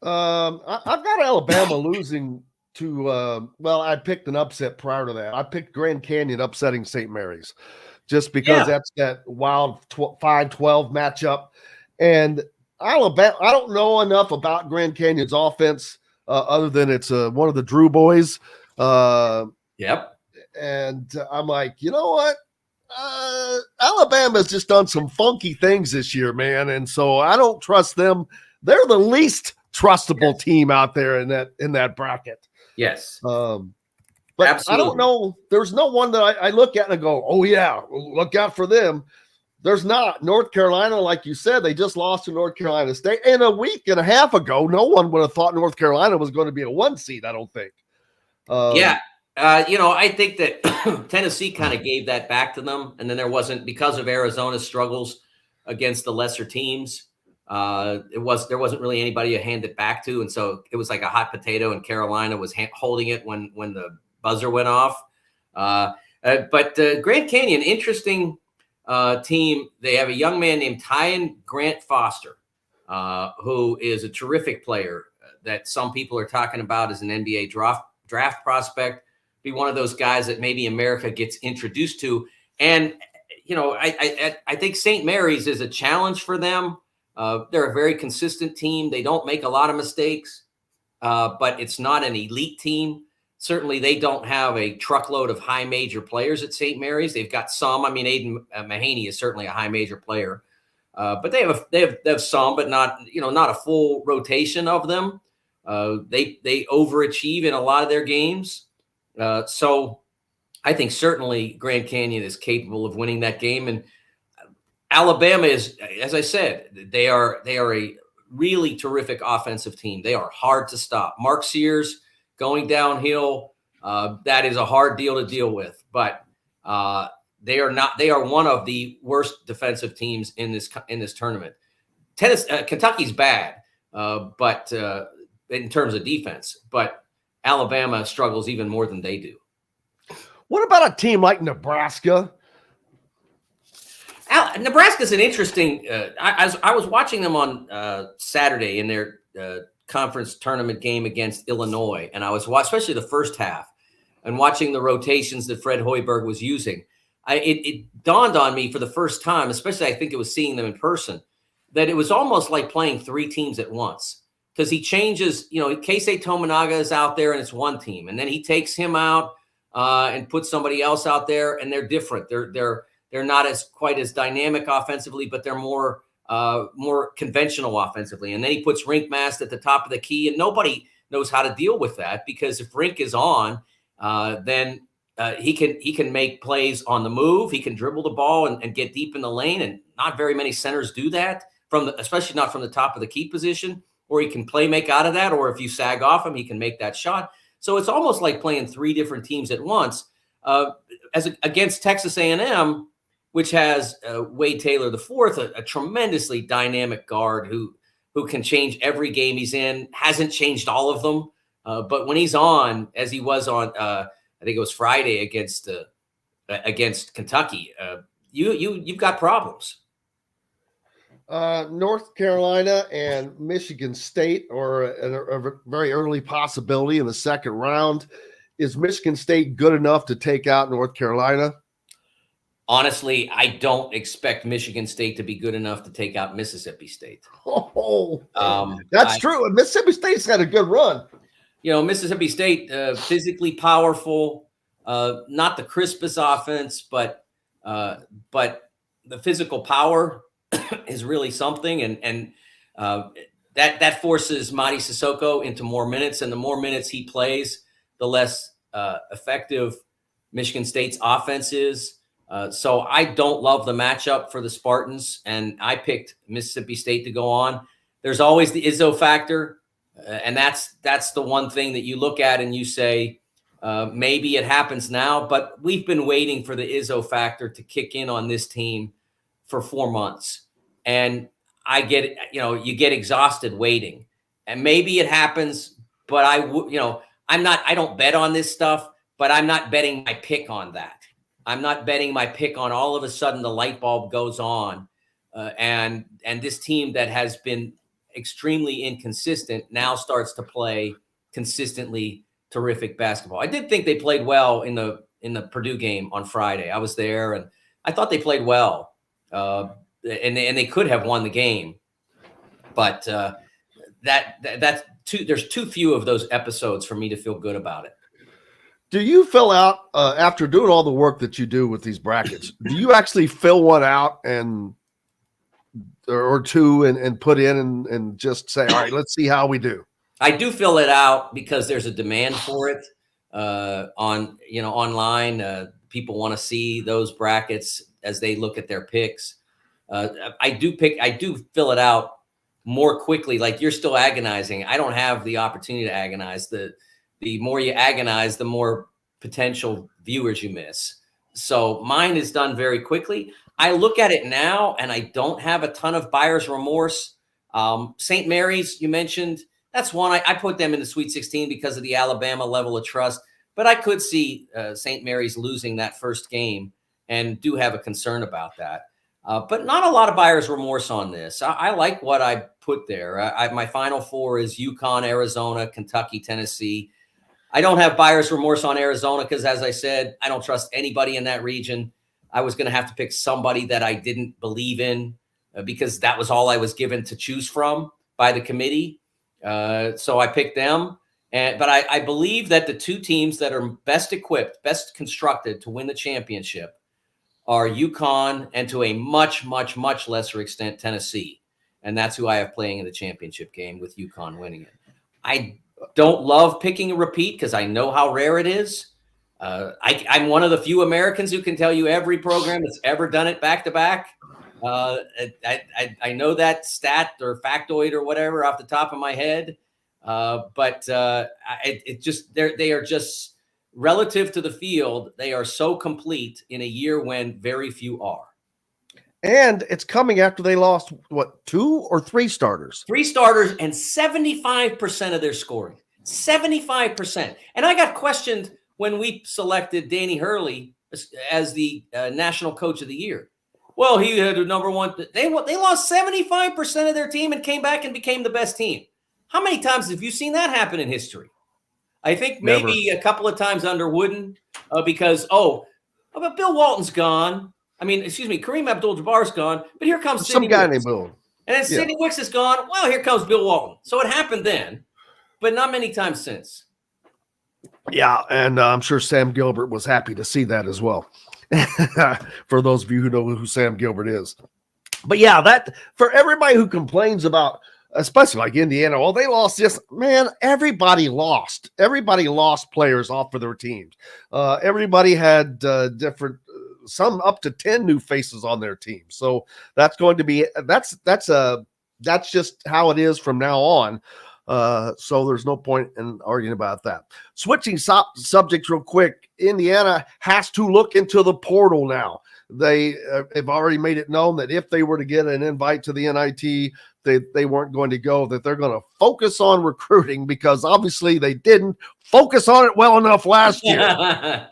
I've got Alabama losing to I picked an upset prior to that. I picked Grand Canyon upsetting St. Mary's just because that's that wild 5-12 matchup. And Alabama, I don't know enough about Grand Canyon's offense other than it's one of the Drew boys. Yep. And I'm like, you know what? Alabama's just done some funky things this year, man. And so I don't trust them. They're the least trustable team out there in that bracket. Yes. But Absolutely. I don't know. There's no one that I look at and go, oh yeah, look out for them. There's not. North Carolina, like you said, they just lost to North Carolina State. And a week and a half ago, no one would have thought North Carolina was going to be a 1 seed, I don't think. I think that Tennessee kind of gave that back to them. And then there wasn't, because of Arizona's struggles against the lesser teams, there wasn't really anybody to hand it back to. And so it was like a hot potato, and Carolina was holding it when the buzzer went off. But Grand Canyon, interesting team. They have a young man named Tyan Grant Foster, who is a terrific player that some people are talking about as an NBA draft prospect. Be one of those guys that maybe America gets introduced to. And, I think St. Mary's is a challenge for them. They're a very consistent team. They don't make a lot of mistakes, but it's not an elite team. Certainly, they don't have a truckload of high major players at St. Mary's. They've got some. I mean, Aiden Mahaney is certainly a high major player, but they have some, but not a full rotation of them. They overachieve in a lot of their games. So I think certainly Grand Canyon is capable of winning that game. And Alabama is, as I said, they are a really terrific offensive team. They are hard to stop. Mark Sears going downhill, that is a hard deal to deal with. But they are one of the worst defensive teams in this tournament. Kentucky's bad, but in terms of defense, but Alabama struggles even more than they do. What about a team like Nebraska? Nebraska's an interesting. I was watching them on Saturday in their conference tournament game against Illinois, and I was especially the first half, and watching the rotations that Fred Hoiberg was using. It dawned on me for the first time, especially I think it was seeing them in person, that it was almost like playing 3 teams at once. Because he changes, Keisei Tominaga is out there and it's one team, and then he takes him out and puts somebody else out there, and they're different. They're not quite as dynamic offensively, but they're more conventional offensively. And then he puts Rinkmast at the top of the key, and nobody knows how to deal with that, because if Rink is on, then he can make plays on the move. He can dribble the ball and get deep in the lane, and not very many centers do that, especially not from the top of the key position. Or he can play make out of that, or if you sag off him, he can make that shot. So it's almost like playing 3 different teams at once. Against Texas A&M, which has Wade Taylor IV, a tremendously dynamic guard who can change every game he's in. Hasn't changed all of them, but when he's on, as he was on, I think it was Friday against Kentucky, you've got problems. North Carolina and Michigan State are a very early possibility in the second round. Is Michigan State good enough to take out North Carolina? Honestly, I don't expect Michigan State to be good enough to take out Mississippi State. That's true. And Mississippi State's had a good run. Mississippi State, physically powerful, not the crispest offense, but the physical power is really something, and that forces Mady Sissoko into more minutes, and the more minutes he plays, the less effective Michigan State's offense is. So I don't love the matchup for the Spartans, and I picked Mississippi State to go on. There's always the Izzo factor, and that's the one thing that you look at and you say, maybe it happens now, but we've been waiting for the Izzo factor to kick in on this team for 4 months. And I get it, you get exhausted waiting, and maybe it happens, but I don't bet on this stuff, but I'm not betting my pick on that. I'm not betting my pick on all of a sudden the light bulb goes on. And this team that has been extremely inconsistent now starts to play consistently terrific basketball. I did think they played well in the Purdue game on Friday. I was there, and I thought they played well. And they could have won the game. But that's there's too few of those episodes for me to feel good about it. Do you fill out after doing all the work that you do with these brackets? Do you actually fill one out or two and put in and just say, all right, let's see how we do? I do fill it out because there's a demand for it online. People want to see those brackets as they look at their picks. I do fill it out more quickly. Like, you're still agonizing. I don't have the opportunity to agonize. The more you agonize, the more potential viewers you miss. So mine is done very quickly. I look at it now, and I don't have a ton of buyer's remorse. St. Mary's, you mentioned, that's one. I put them in the Sweet 16 because of the Alabama level of trust. But I could see St. Mary's losing that first game, and do have a concern about that. But not a lot of buyer's remorse on this. I like what I put there. My final four is UConn, Arizona, Kentucky, Tennessee. I don't have buyer's remorse on Arizona because, as I said, I don't trust anybody in that region. I was going to have to pick somebody that I didn't believe in because that was all I was given to choose from by the committee. So I picked them. But I believe that the two teams that are best equipped, best constructed to win the championship are UConn, and to a much, much, much lesser extent, Tennessee. And that's who I have playing in the championship game, with UConn winning it. I don't love picking a repeat because I know how rare it is. I'm one of the few Americans who can tell you every program that's ever done it back-to-back. I know that stat or factoid or whatever off the top of my head. But they are just, relative to the field, they are so complete in a year when very few are. And it's coming after they lost, 2 or 3 starters? 3 starters and 75% of their scoring. 75%. And I got questioned when we selected Danny Hurley as the national coach of the year. Well, he had a number one. They lost 75% of their team and came back and became the best team. How many times have you seen that happen in history? I think maybe a couple of times under Wooden because, but Bill Walton's gone. Kareem Abdul-Jabbar's gone, but here comes some guy named Bill. And then Sidney Wicks is gone. Well, here comes Bill Walton. So it happened then, but not many times since. Yeah, and I'm sure Sam Gilbert was happy to see that as well. For those of you who know who Sam Gilbert is. But yeah, that for everybody who complains about, especially like Indiana, well, they lost this. Man, everybody lost. Everybody lost players off of their teams. Everybody had different, some up to 10 new faces on their team. So that's going to be that's just how it is from now on. So there's no point in arguing about that. Switching subjects real quick, Indiana has to look into the portal now. They have already made it known that if they were to get an invite to the NIT, they weren't going to go, that they're going to focus on recruiting because obviously they didn't focus on it well enough last year.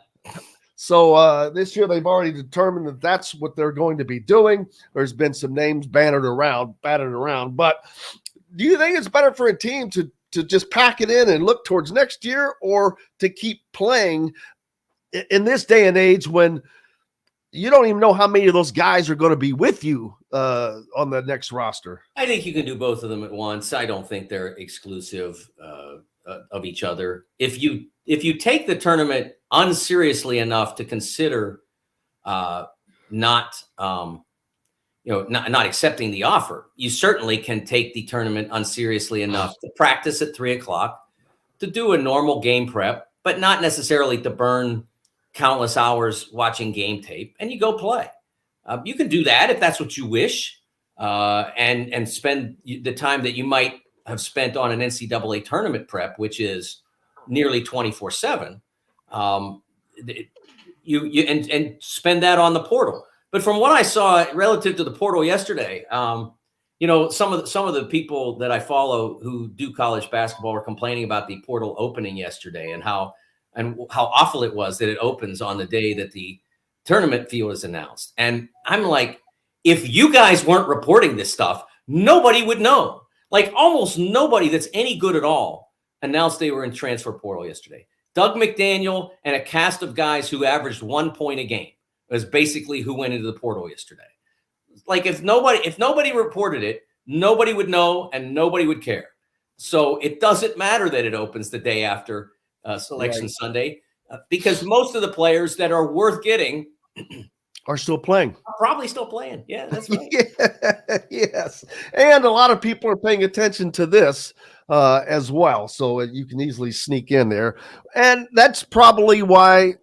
So this year they've already determined that that's what they're going to be doing. There's been some names batted around, but do you think it's better for a team to just pack it in and look towards next year, or to keep playing in this day and age when you don't even know how many of those guys are going to be with you on the next roster? I think you can do both of them at once. I don't think they're exclusive of each other. If you take the tournament unseriously enough to consider not accepting the offer, you certainly can take the tournament unseriously enough to practice at 3:00, to do a normal game prep, but not necessarily to burn countless hours watching game tape, and you go play. You can do that if that's what you wish, and spend the time that you might have spent on an NCAA tournament prep, which is nearly 24/7. And spend that on the portal. But from what I saw relative to the portal yesterday, some of the people that I follow who do college basketball were complaining about the portal opening yesterday and how awful it was that it opens on the day that the tournament field is announced. And I'm like, if you guys weren't reporting this stuff, nobody would know. Like almost nobody that's any good at all announced they were in transfer portal yesterday. Doug McDaniel and a cast of guys who averaged 1 point a game was basically who went into the portal yesterday. Like if nobody reported it, nobody would know and nobody would care. So it doesn't matter that it opens the day after Selection Sunday because most of the players that are worth getting are still playing. Probably still playing. Yeah, that's right. Yes. And a lot of people are paying attention to this as well. So you can easily sneak in there. And that's probably why,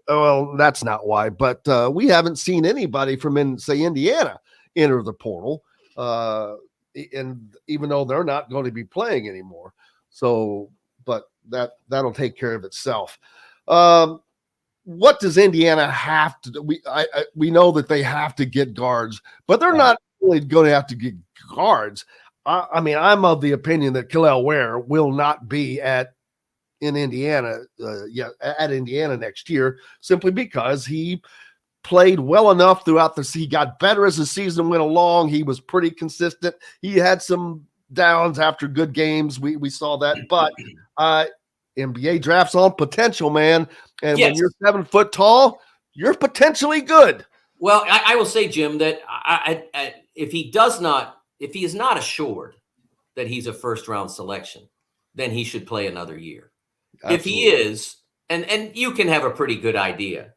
well, that's not why, but we haven't seen anybody from, say, Indiana enter the portal. And even though they're not going to be playing anymore. So, but that'll take care of itself. What does Indiana have to do? We know that they have to get guards, but they're not really going to have to get guards. I mean, I'm of the opinion that Kel'el Ware will not be at Indiana next year, simply because he played well enough throughout he got better as the season went along. He was pretty consistent. He had some downs after good games. We saw that, but NBA drafts on potential, man. And when you're 7 foot tall, you're potentially good. Well, I will say, Jim, that if he is not assured that he's a first round selection, then he should play another year. Absolutely. If he is, and you can have a pretty good idea.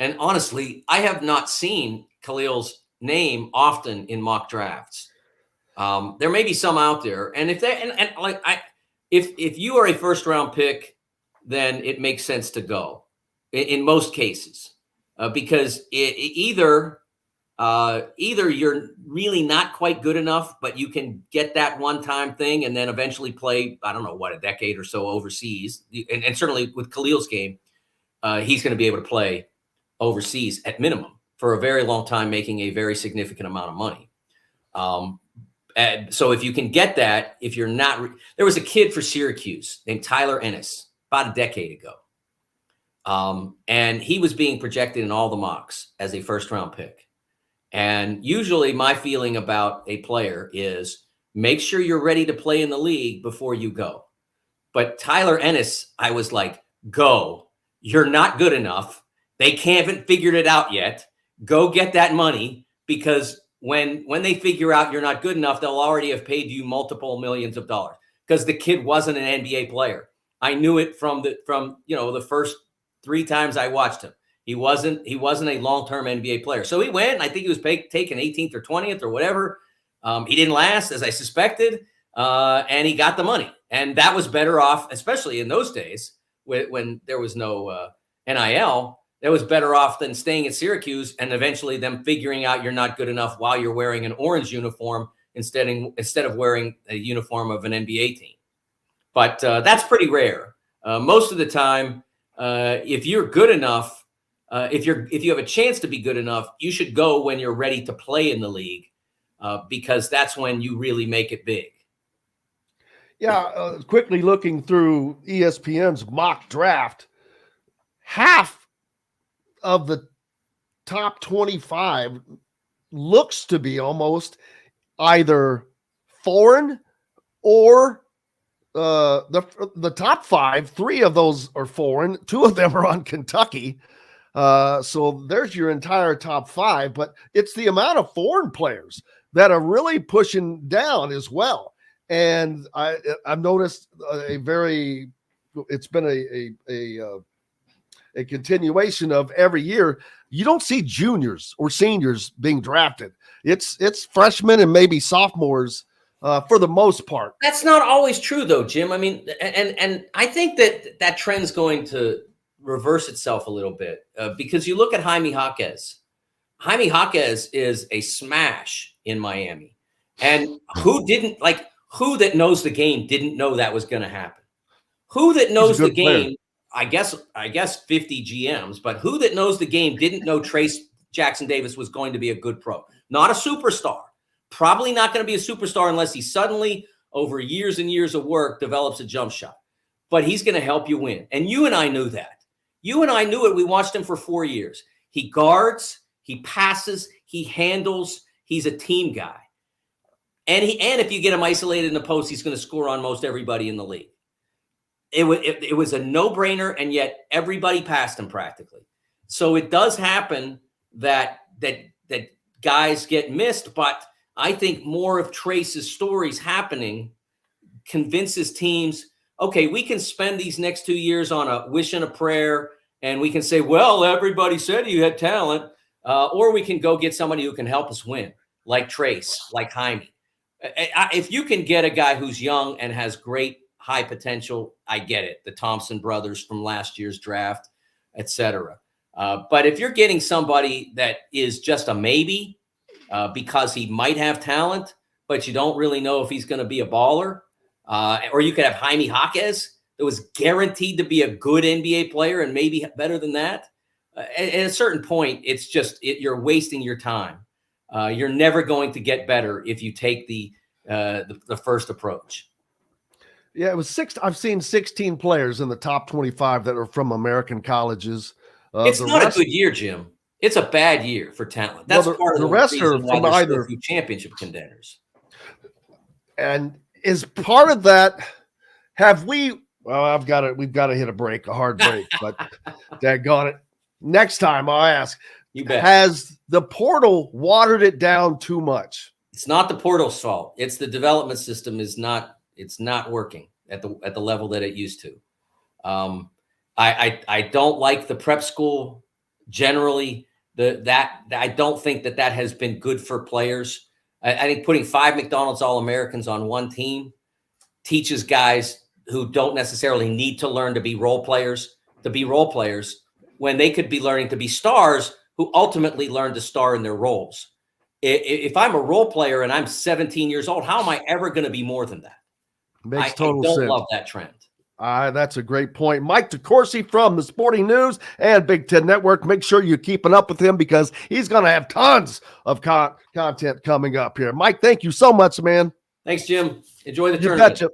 And honestly, I have not seen Khalil's name often in mock drafts. There may be some out there, and if you are a first round pick, then it makes sense to go in most cases because either you're really not quite good enough, but you can get that one-time thing and then eventually play, I don't know, a decade or so overseas. And certainly with Khalil's game, he's going to be able to play overseas at minimum for a very long time, making a very significant amount of money. And so if you can get that, if you're not, there was a kid for Syracuse named Tyler Ennis about a decade ago. And he was being projected in all the mocks as a first round pick. And usually my feeling about a player is make sure you're ready to play in the league before you go. But Tyler Ennis, I was like, go, you're not good enough. They haven't figured it out yet. Go get that money because when they figure out you're not good enough, they'll already have paid you multiple millions of dollars because the kid wasn't an NBA player. I knew it from the first 3 times I watched him. He wasn't a long-term NBA player. So he went, I think he was taken 18th or 20th or whatever. He didn't last as I suspected. And he got the money. And that was better off, especially in those days when there was no NIL. That was better off than staying at Syracuse and eventually them figuring out you're not good enough while you're wearing an orange uniform instead of wearing a uniform of an NBA team. But that's pretty rare. Most of the time, if you're good enough, if you have a chance to be good enough, you should go when you're ready to play in the league because that's when you really make it big. Yeah, quickly looking through ESPN's mock draft, half of the top 25 looks to be almost either foreign or the top 5. 3 of those are foreign. 2 of them are on Kentucky. So there's your entire top 5, but it's the amount of foreign players that are really pushing down as well. And I've noticed it's been a continuation of every year. You don't see juniors or seniors being drafted. It's freshmen and maybe sophomores for the most part. That's not always true though, Jim. I mean, and I think that trend's going to reverse itself a little bit because you look at Jaime Jaquez. Jaime Jaquez is a smash in Miami. And who that knows the game didn't know that was going to happen? Who that knows the game, player. I guess 50 GMs, but who that knows the game didn't know Trace Jackson Davis was going to be a good pro? Not a superstar. Probably not going to be a superstar unless he suddenly, over years and years of work, develops a jump shot. But he's going to help you win. And you and I knew that. You and I knew it. We watched him for 4 years. He guards, he passes, he handles. He's a team guy. And if you get him isolated in the post, he's going to score on most everybody in the league. It was a no-brainer, and yet everybody passed him practically. So it does happen that guys get missed, but I think more of Trace's stories happening convinces teams, okay, we can spend these next 2 years on a wish and a prayer, and we can say, well, everybody said you had talent, or we can go get somebody who can help us win, like Trace, like Jaime. If you can get a guy who's young and has great high potential, I get it. The Thompson brothers from last year's draft, et cetera. But if you're getting somebody that is just a maybe because he might have talent, but you don't really know if he's going to be a baller, or you could have Jaime Jaquez that was guaranteed to be a good NBA player and maybe better than that. At a certain point, it's just you're wasting your time. You're never going to get better if you take the first approach. Yeah, it was 6. I've seen 16 players in the top 25 that are from American colleges. It's not a good year, Jim. It's a bad year for talent. That's part of the rest are from either championship contenders. And is part of that? Have we? Well, we've got to hit a hard break. But daggone it! Next time I'll ask. You bet. Has the portal watered it down too much? It's not the portal's fault. It's the development system is not. It's not working at the level that it used to. I don't like the prep school generally. I don't think that has been good for players. I think putting 5 McDonald's All-Americans on one team teaches guys who don't necessarily need to learn to be role players when they could be learning to be stars who ultimately learn to star in their roles. If I'm a role player and I'm 17 years old, how am I ever going to be more than that? Makes total sense. I don't love that trend. That's a great point. Mike DeCourcy from the Sporting News and Big Ten Network. Make sure you're keeping up with him because he's going to have tons of content coming up here. Mike, thank you so much, man. Thanks, Jim. Enjoy the tournament. Betcha.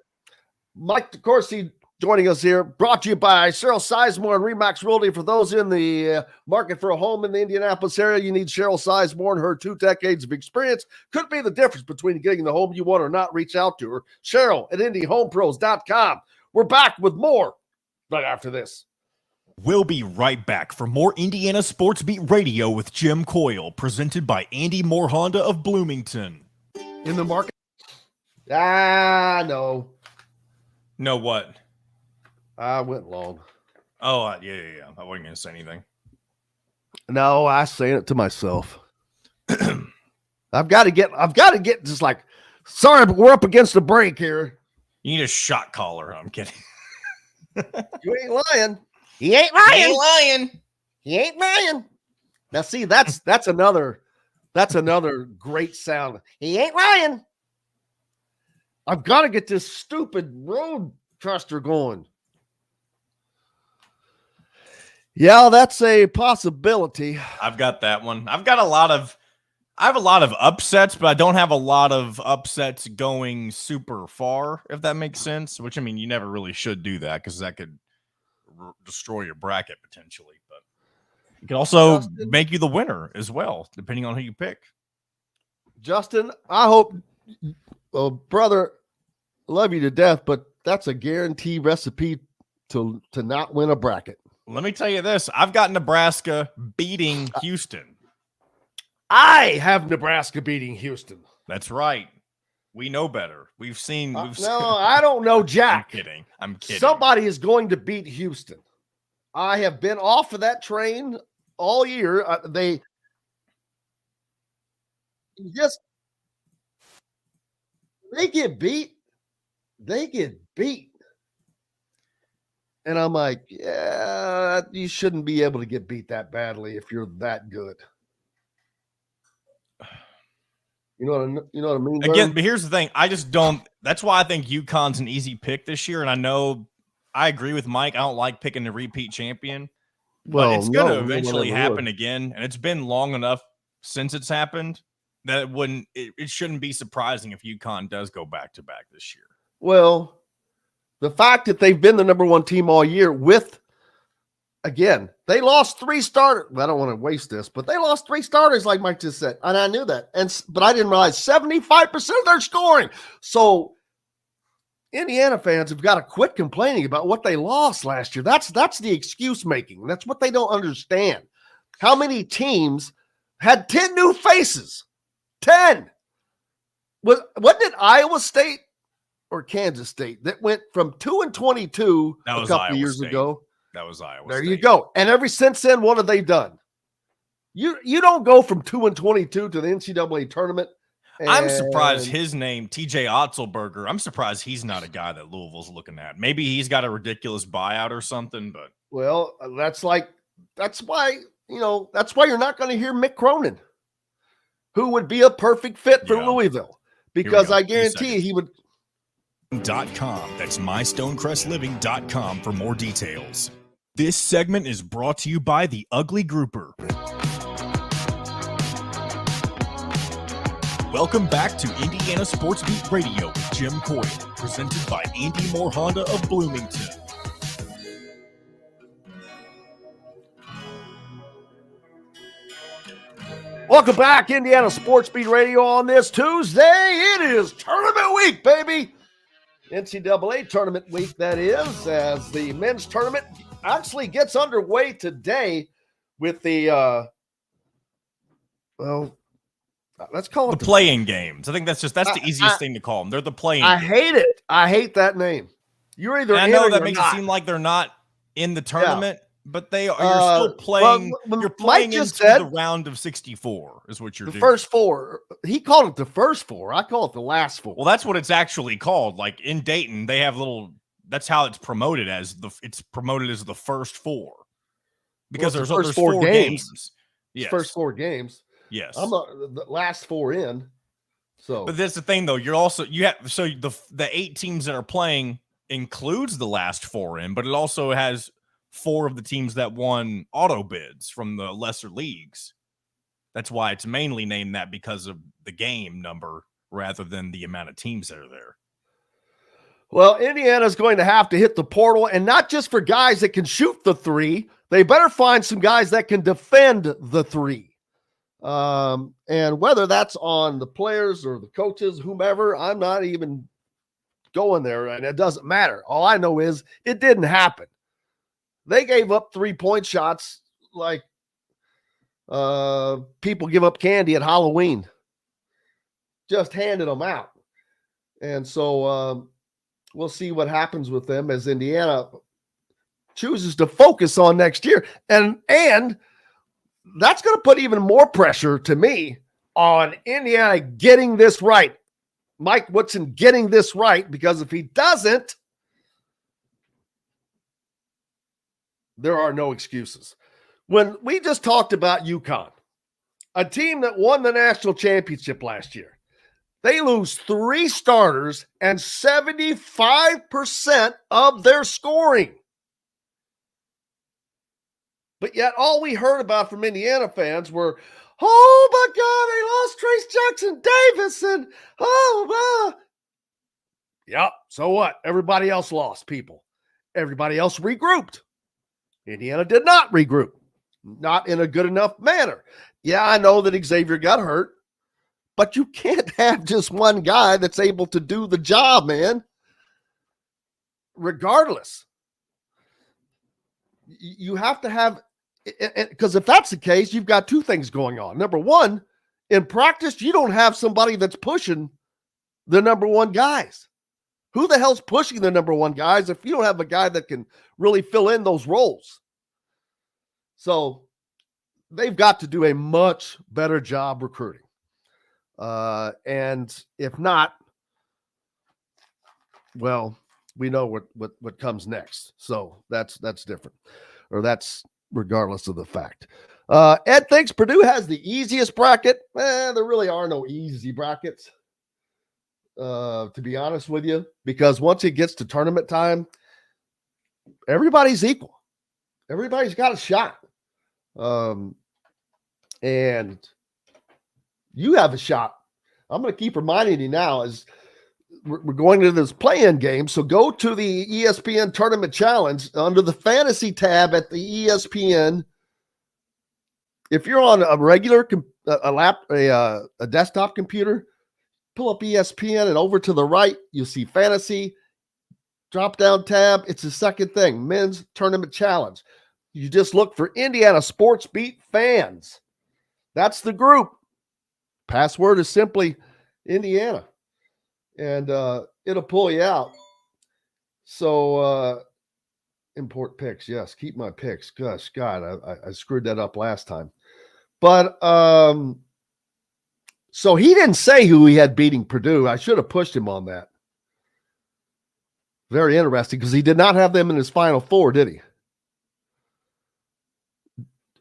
Mike DeCourcy joining us here, brought to you by Cheryl Sizemore and Remax Realty. For those in the market for a home in the Indianapolis area, you need Cheryl Sizemore, and her 2 decades of experience could be the difference between getting the home you want or not. Reach out to her. Cheryl at IndyHomePros.com. We're back with more right after this. We'll be right back for more Indiana Sports Beat Radio with Jim Coyle, presented by Andy Moore Honda of Bloomington. In the market? No. No what? I went long. Oh, yeah. I wasn't going to say anything. No, I saying it to myself. I've got to get just like, sorry, but we're up against the break here. You need a shot collar. I'm kidding. You ain't lying. He ain't lying. He ain't lying. Now, see, that's another great sound. He ain't lying. I've got to get this stupid road truster going. Yeah, that's a possibility. I've got that one. I have a lot of upsets, but I don't have a lot of upsets going super far, if that makes sense. Which, I mean, you never really should do that because that could destroy your bracket potentially. But it could also make you the winner as well, depending on who you pick. Justin, I hope, brother, love you to death, but that's a guarantee recipe to not win a bracket. Let me tell you this. I've got Nebraska beating Houston. I have Nebraska beating Houston. That's right. We know better. We've seen. No, I don't know, Jack. I'm kidding. Somebody is going to beat Houston. I have been off of that train all year. They get beat. They get beat. And I'm like, yeah, you shouldn't be able to get beat that badly if you're that good. You know what I mean? Again, but here's the thing. I just don't. That's why I think UConn's an easy pick this year. And I know I agree with Mike. I don't like picking the repeat champion. But it's going to eventually happen again. And it's been long enough since it's happened that it shouldn't be surprising if UConn does go back-to-back this year. Well, the fact that they've been the number 1 team all year with again, they lost 3 starters. I don't want to waste this, but they lost 3 starters, like Mike just said. And I knew that. But I didn't realize 75% of their scoring. So Indiana fans have got to quit complaining about what they lost last year. That's the excuse making. That's what they don't understand. How many teams had 10 new faces? 10. Wasn't it Iowa State or Kansas State that went from 2-22 a couple Iowa years State. ago? That was Iowa There State. you go. And ever since then, what have they done? You don't go from 2-22 to the NCAA tournament. I'm surprised his name, TJ Otzelberger. I'm surprised he's not a guy that Louisville's looking at. Maybe he's got a ridiculous buyout or something, but that's why you're not going to hear Mick Cronin, who would be a perfect fit for Louisville, because I guarantee he would. .com. That's mystonecrestliving.com for more details. This segment is brought to you by the Ugly Grouper. Welcome back to Indiana Sports Beat Radio with Jim Coyle, presented by Andy Moore Honda of Bloomington. Welcome back, Indiana Sports Beat Radio on this Tuesday. It is tournament week, baby. NCAA tournament week, that is, as the men's tournament actually gets underway today with the, let's call it the playing games. I think that's the easiest thing to call them. They're the playing games. Hate it. I hate that name. You're either I know that makes it seem like they're not in the tournament, but they are. You're still playing. You're playing into the round of 64 is what you're doing. The first 4. He called it the first 4. I call it the last 4. Well, that's what it's actually called. Like in Dayton, they have that's how it's promoted as the first 4. Because there's 4 games. Yes. First 4 games. Yes. I'm the last 4 in. So, but that's the thing though. The 8 teams that are playing includes the last 4 in, but it also has 4 of the teams that won auto bids from the lesser leagues. That's why it's mainly named that, because of the game number rather than the amount of teams that are there. Well, Indiana's going to have to hit the portal, and not just for guys that can shoot the 3. They better find some guys that can defend the 3. And whether that's on the players or the coaches, whomever, I'm not even going there, and it doesn't matter. All I know is it didn't happen. They gave up 3-point shots like people give up candy at Halloween. Just handed them out. And so we'll see what happens with them as Indiana chooses to focus on next year. And that's going to put even more pressure to me on Indiana getting this right. Mike Woodson getting this right, because if he doesn't, there are no excuses. When we just talked about UConn, a team that won the national championship last year, they lose 3 starters and 75% of their scoring. But yet all we heard about from Indiana fans were, oh my God, they lost Trace Jackson Davis, and yeah, so what? Everybody else lost people. Everybody else regrouped. Indiana did not regroup, not in a good enough manner. Yeah, I know that Xavier got hurt, but you can't have just one guy that's able to do the job, man. Regardless, you have to have, because if that's the case, you've got 2 things going on. Number one, in practice, you don't have somebody that's pushing the number 1 guys. Who the hell's pushing the number 1 guys if you don't have a guy that can really fill in those roles? So they've got to do a much better job recruiting. And if not, well, we know what comes next. So that's different, or that's regardless of the fact. Ed thinks Purdue has the easiest bracket. There really are no easy brackets, to be honest with you, because once it gets to tournament time, everybody's equal. Everybody's got a shot. And you have a shot. I'm going to keep reminding you now, as we're going to this play-in game. So go to the ESPN Tournament Challenge under the Fantasy tab at the ESPN. If you're on a regular a desktop computer, pull up ESPN and over to the right, you'll see Fantasy. Drop down tab. It's the second thing, Men's Tournament Challenge. You just look for Indiana Sports Beat Fans. That's the group. Password is simply Indiana. And it'll pull you out. So import picks. Yes, keep my picks. Gosh, God, I screwed that up last time. But so he didn't say who he had beating Purdue. I should have pushed him on that. Very interesting because he did not have them in his Final Four, did he?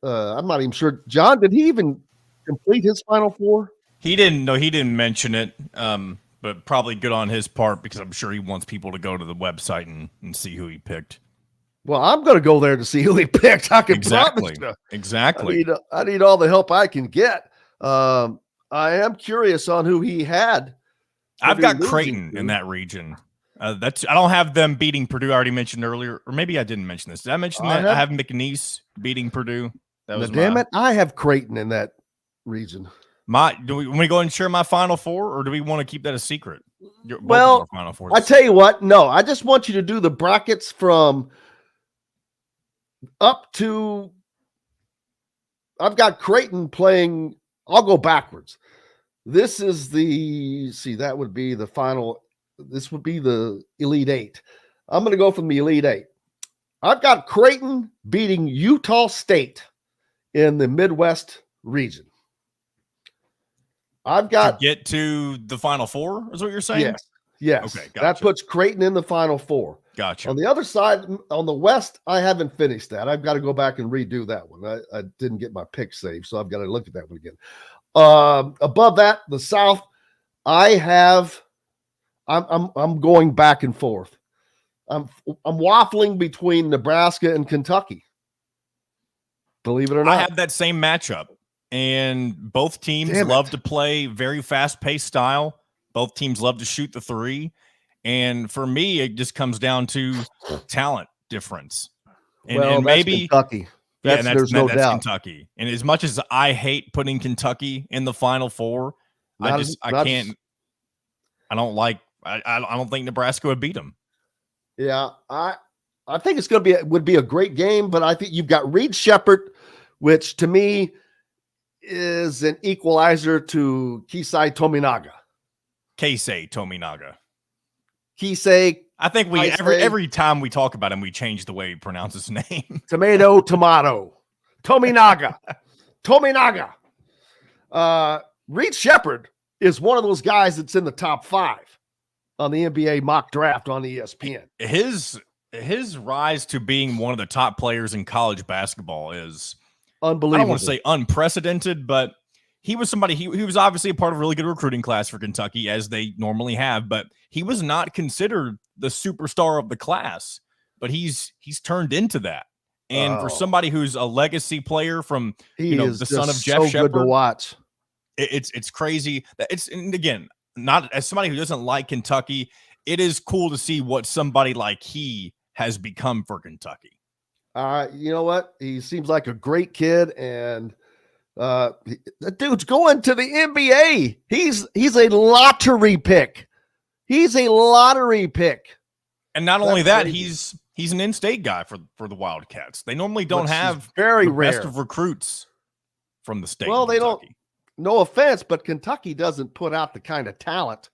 I'm not even sure. John, did he even complete his Final Four? He didn't. No, he didn't mention it. But probably good on his part because I'm sure he wants people to go to the website and see who he picked. Well, I'm going to go there to see who he picked. I can Exactly. promise you. Exactly. I need all the help I can get. I am curious on who he had. I've got Creighton in that region. I don't have them beating Purdue. I already mentioned earlier, or maybe I didn't mention this. Did I mention that? I have McNeese beating Purdue. That was damn it. I have Creighton in that region. Do we want to go and share my Final Four, or do we want to keep that a secret? Well, Final Fours. I tell you what, no, I just want you to do the brackets from up to. I've got Creighton playing. I'll go backwards. This is that would be the final. This would be the Elite Eight. I'm going to go from the Elite Eight. I've got Creighton beating Utah State in the Midwest region. I've got to get to the Final Four, is what you're saying? Yes. Okay, gotcha. That puts Creighton in the Final Four. Gotcha. On the other side, on the West, I haven't finished that. I've got to go back and redo that one. I didn't get my pick saved, so I've got to look at that one again. Above that, the South, I'm going back and forth. I'm waffling between Nebraska and Kentucky. Believe it or not. I have that same matchup. And both teams love to play very fast-paced style. Both teams love to shoot the three. And for me, it just comes down to talent difference. And maybe Kentucky. There's no doubt. Kentucky. And as much as I hate putting Kentucky in the Final Four, I don't think Nebraska would beat them. Yeah, I think it's going to would be a great game, but I think you've got Reed Shepherd, which to me is an equalizer to Keisei Tominaga. I think every time we talk about him, we change the way we pronounce his name. Tomato. Tominaga. Reed Shepherd is one of those guys that's in the top 5 on the NBA mock draft on ESPN. His rise to being one of the top players in college basketball is unbelievable. I don't want to say unprecedented, but he was somebody, he was obviously a part of a really good recruiting class for Kentucky, as they normally have, but he was not considered the superstar of the class, but he's turned into that. And for somebody who's a legacy player from the son of Jeff Shepherd, good to watch. It's crazy that and again, not as somebody who doesn't like Kentucky, it is cool to see what somebody like he has become for Kentucky. You know what? He seems like a great kid, and the dude's going to the NBA. He's a lottery pick. And not only that, he's an in-state guy for the Wildcats. They normally don't have very the rare best of recruits from the state. Well, they don't. No offense, but Kentucky doesn't put out the kind of talent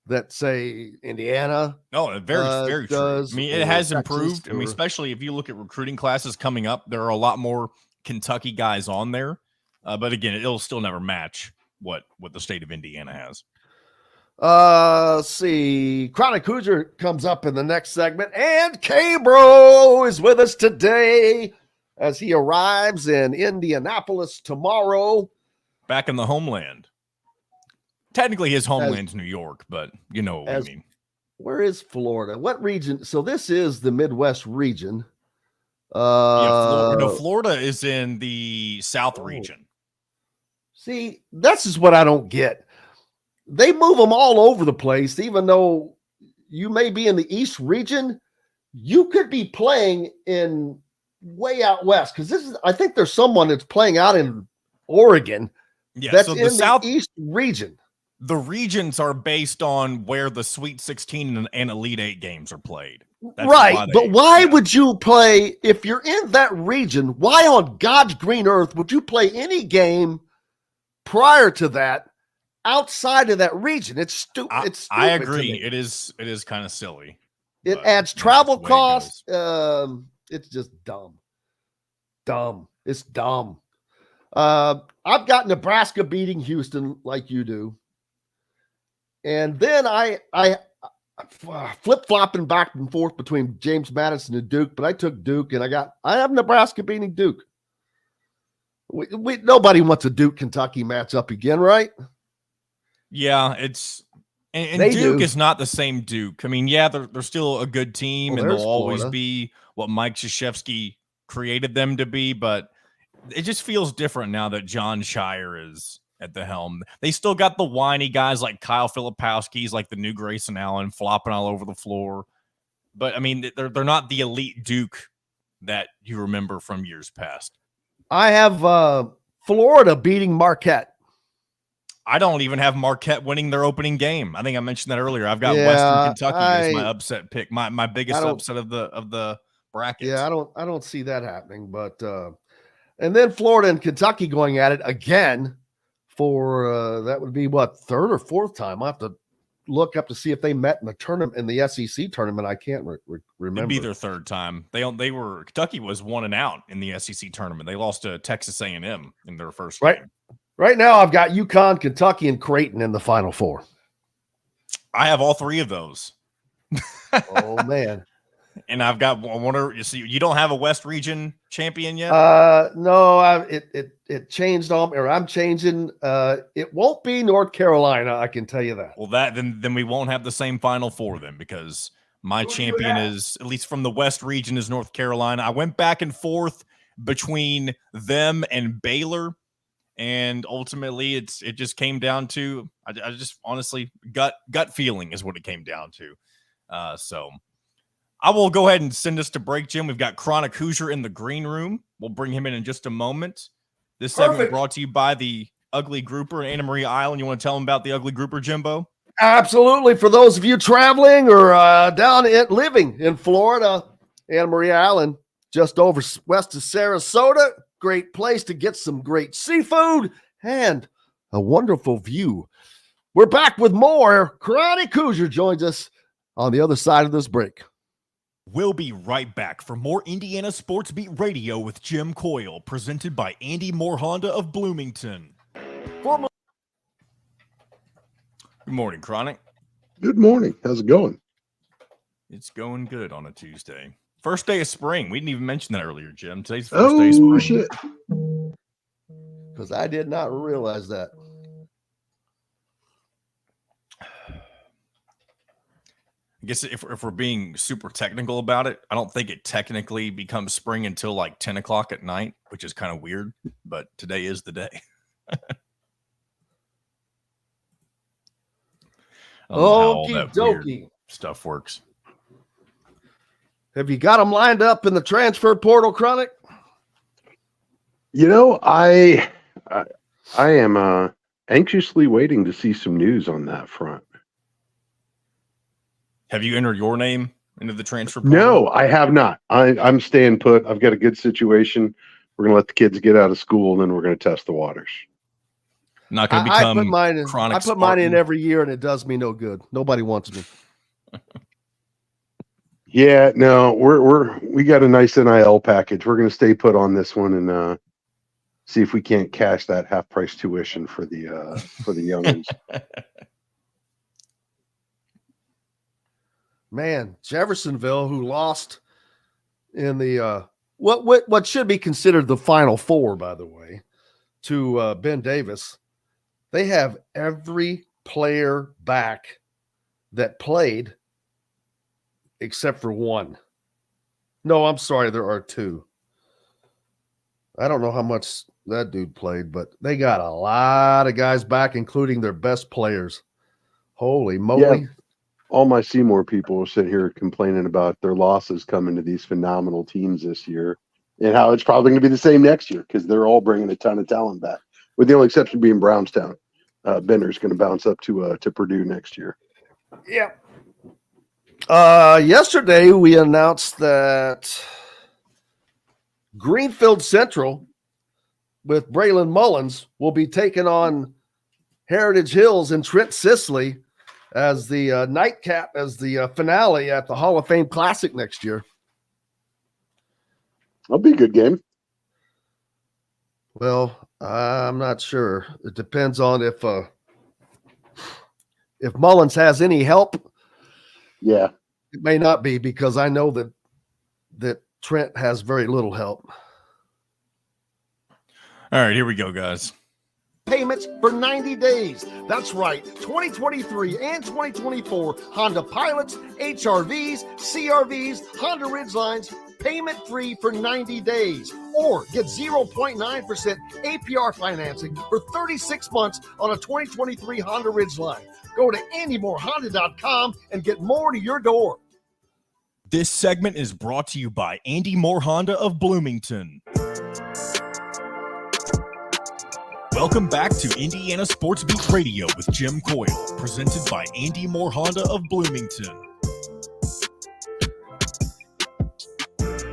that, say, Indiana. No, very true. I mean, it has improved. I mean, especially if you look at recruiting classes coming up, there are a lot more Kentucky guys on there. But again, it'll still never match what the state of Indiana has. Let's see. Chronic Hoosier comes up in the next segment, and K-Bro is with us today as he arrives in Indianapolis tomorrow. Back in the homeland. Technically, his homeland's New York, but you know what I mean. Where is Florida? What region? So this is the Midwest region. Florida is in the South region. See, this is what I don't get. they move them all over the place, even though you may be in the East region, you could be playing in way out west. Because I think there's someone that's playing out in Oregon that's so in the East region. The regions are based on where the Sweet 16 and Elite 8 games are played. That's right. But why would you play, if you're in that region, why on God's green earth would you play any game prior to that outside of that region? It's stupid. I agree. It is kind of silly. It adds travel costs. It's just dumb. It's dumb. I've got Nebraska beating Houston like you do. And then I flip-flopping back and forth between James Madison and Duke, but I took Duke, and I have Nebraska beating Duke. Nobody wants a Duke-Kentucky matchup again, right? Yeah, and Duke is not the same Duke. I mean, yeah, they're still a good team, and they'll always be what Mike Krzyzewski created them to be, but it just feels different now that John Shire is at the helm. They still got the whiny guys like Kyle Filipowski's, like the new Grayson Allen, flopping all over the floor. But I mean, they're not the elite Duke that you remember from years past. I have Florida beating Marquette. I don't even have Marquette winning their opening game. I think I mentioned that earlier. I've got Western Kentucky as my upset pick, my biggest upset of the bracket. Yeah, I don't see that happening. But and then Florida and Kentucky going at it again. For that would be what, third or fourth time? I have to look up to see if they met in the tournament, in the SEC tournament. I can't remember. It'd be their third time. Kentucky was 1-out in the SEC tournament. They lost to Texas A&M in their first game. Right now, I've got UConn, Kentucky, and Creighton in the Final Four. I have all three of those. Oh man. And I've got you don't have a West Region champion yet? No, it changed on, or I'm changing. It won't be North Carolina, I can tell you that. Well, then we won't have the same Final Four then, because my champion is, at least from the West Region, is North Carolina. I went back and forth between them and Baylor, and ultimately it just came down to I just honestly gut feeling is what it came down to. So I will go ahead and send us to break, Jim. We've got Chronic Hoosier in the green room. We'll bring him in just a moment. This segment brought to you by the Ugly Grouper in Anna Maria Island. You want to tell them about the Ugly Grouper, Jimbo? Absolutely. For those of you traveling or living in Florida, Anna Maria Island, just over west of Sarasota, great place to get some great seafood and a wonderful view. We're back with more. Chronic Hoosier joins us on the other side of this break. We'll be right back for more Indiana Sports Beat Radio with Jim Coyle, presented by Andy Moore Honda of Bloomington. Good morning, Chronic. Good morning. How's it going? It's going good on a Tuesday. First day of spring. We didn't even mention that earlier, Jim. Today's first day of spring. Oh, shit. Because I did not realize that. I guess if we're being super technical about it, I don't think it technically becomes spring until like 10 o'clock at night, which is kind of weird, but today is the day. Okie dokie. Stuff works. Have you got them lined up in the transfer portal, Chronic? You know, I am anxiously waiting to see some news on that front. Have you entered your name into the transfer portal? No, I have not. I'm staying put. I've got a good situation. We're going to let the kids get out of school, and then we're going to test the waters. Not going to become chronic. I put mine in every year, and it does me no good. Nobody wants me. Yeah, no, we got a nice NIL package. We're going to stay put on this one and see if we can't cash that half price tuition for the youngins. Man, Jeffersonville, who lost in the what should be considered the Final Four, by the way, to Ben Davis, they have every player back that played except for one. No, I'm sorry, there are two. I don't know how much that dude played, but they got a lot of guys back, including their best players. Holy moly. Yeah. All my Seymour people are sitting here complaining about their losses coming to these phenomenal teams this year and how it's probably going to be the same next year because they're all bringing a ton of talent back, with the only exception being Brownstown. Bender's going to bounce up to Purdue next year. Yeah. Yesterday, we announced that Greenfield Central with Braylon Mullins will be taking on Heritage Hills and Trent Sisley as the nightcap, as the finale at the Hall of Fame Classic next year. That'll be a good game. Well, I'm not sure. It depends on if Mullins has any help. Yeah. It may not be, because I know that Trent has very little help. All right, here we go, guys. Payments for 90 days. That's right. 2023 and 2024 Honda Pilots, HRVs, CRVs, Honda Ridgelines, payment free for 90 days. Or get 0.9% APR financing for 36 months on a 2023 Honda Ridgeline. Go to AndyMooreHonda.com and get more to your door. This segment is brought to you by Andy Moore Honda of Bloomington. Welcome back to Indiana Sports Beat Radio with Jim Coyle, presented by Andy Moore Honda of Bloomington.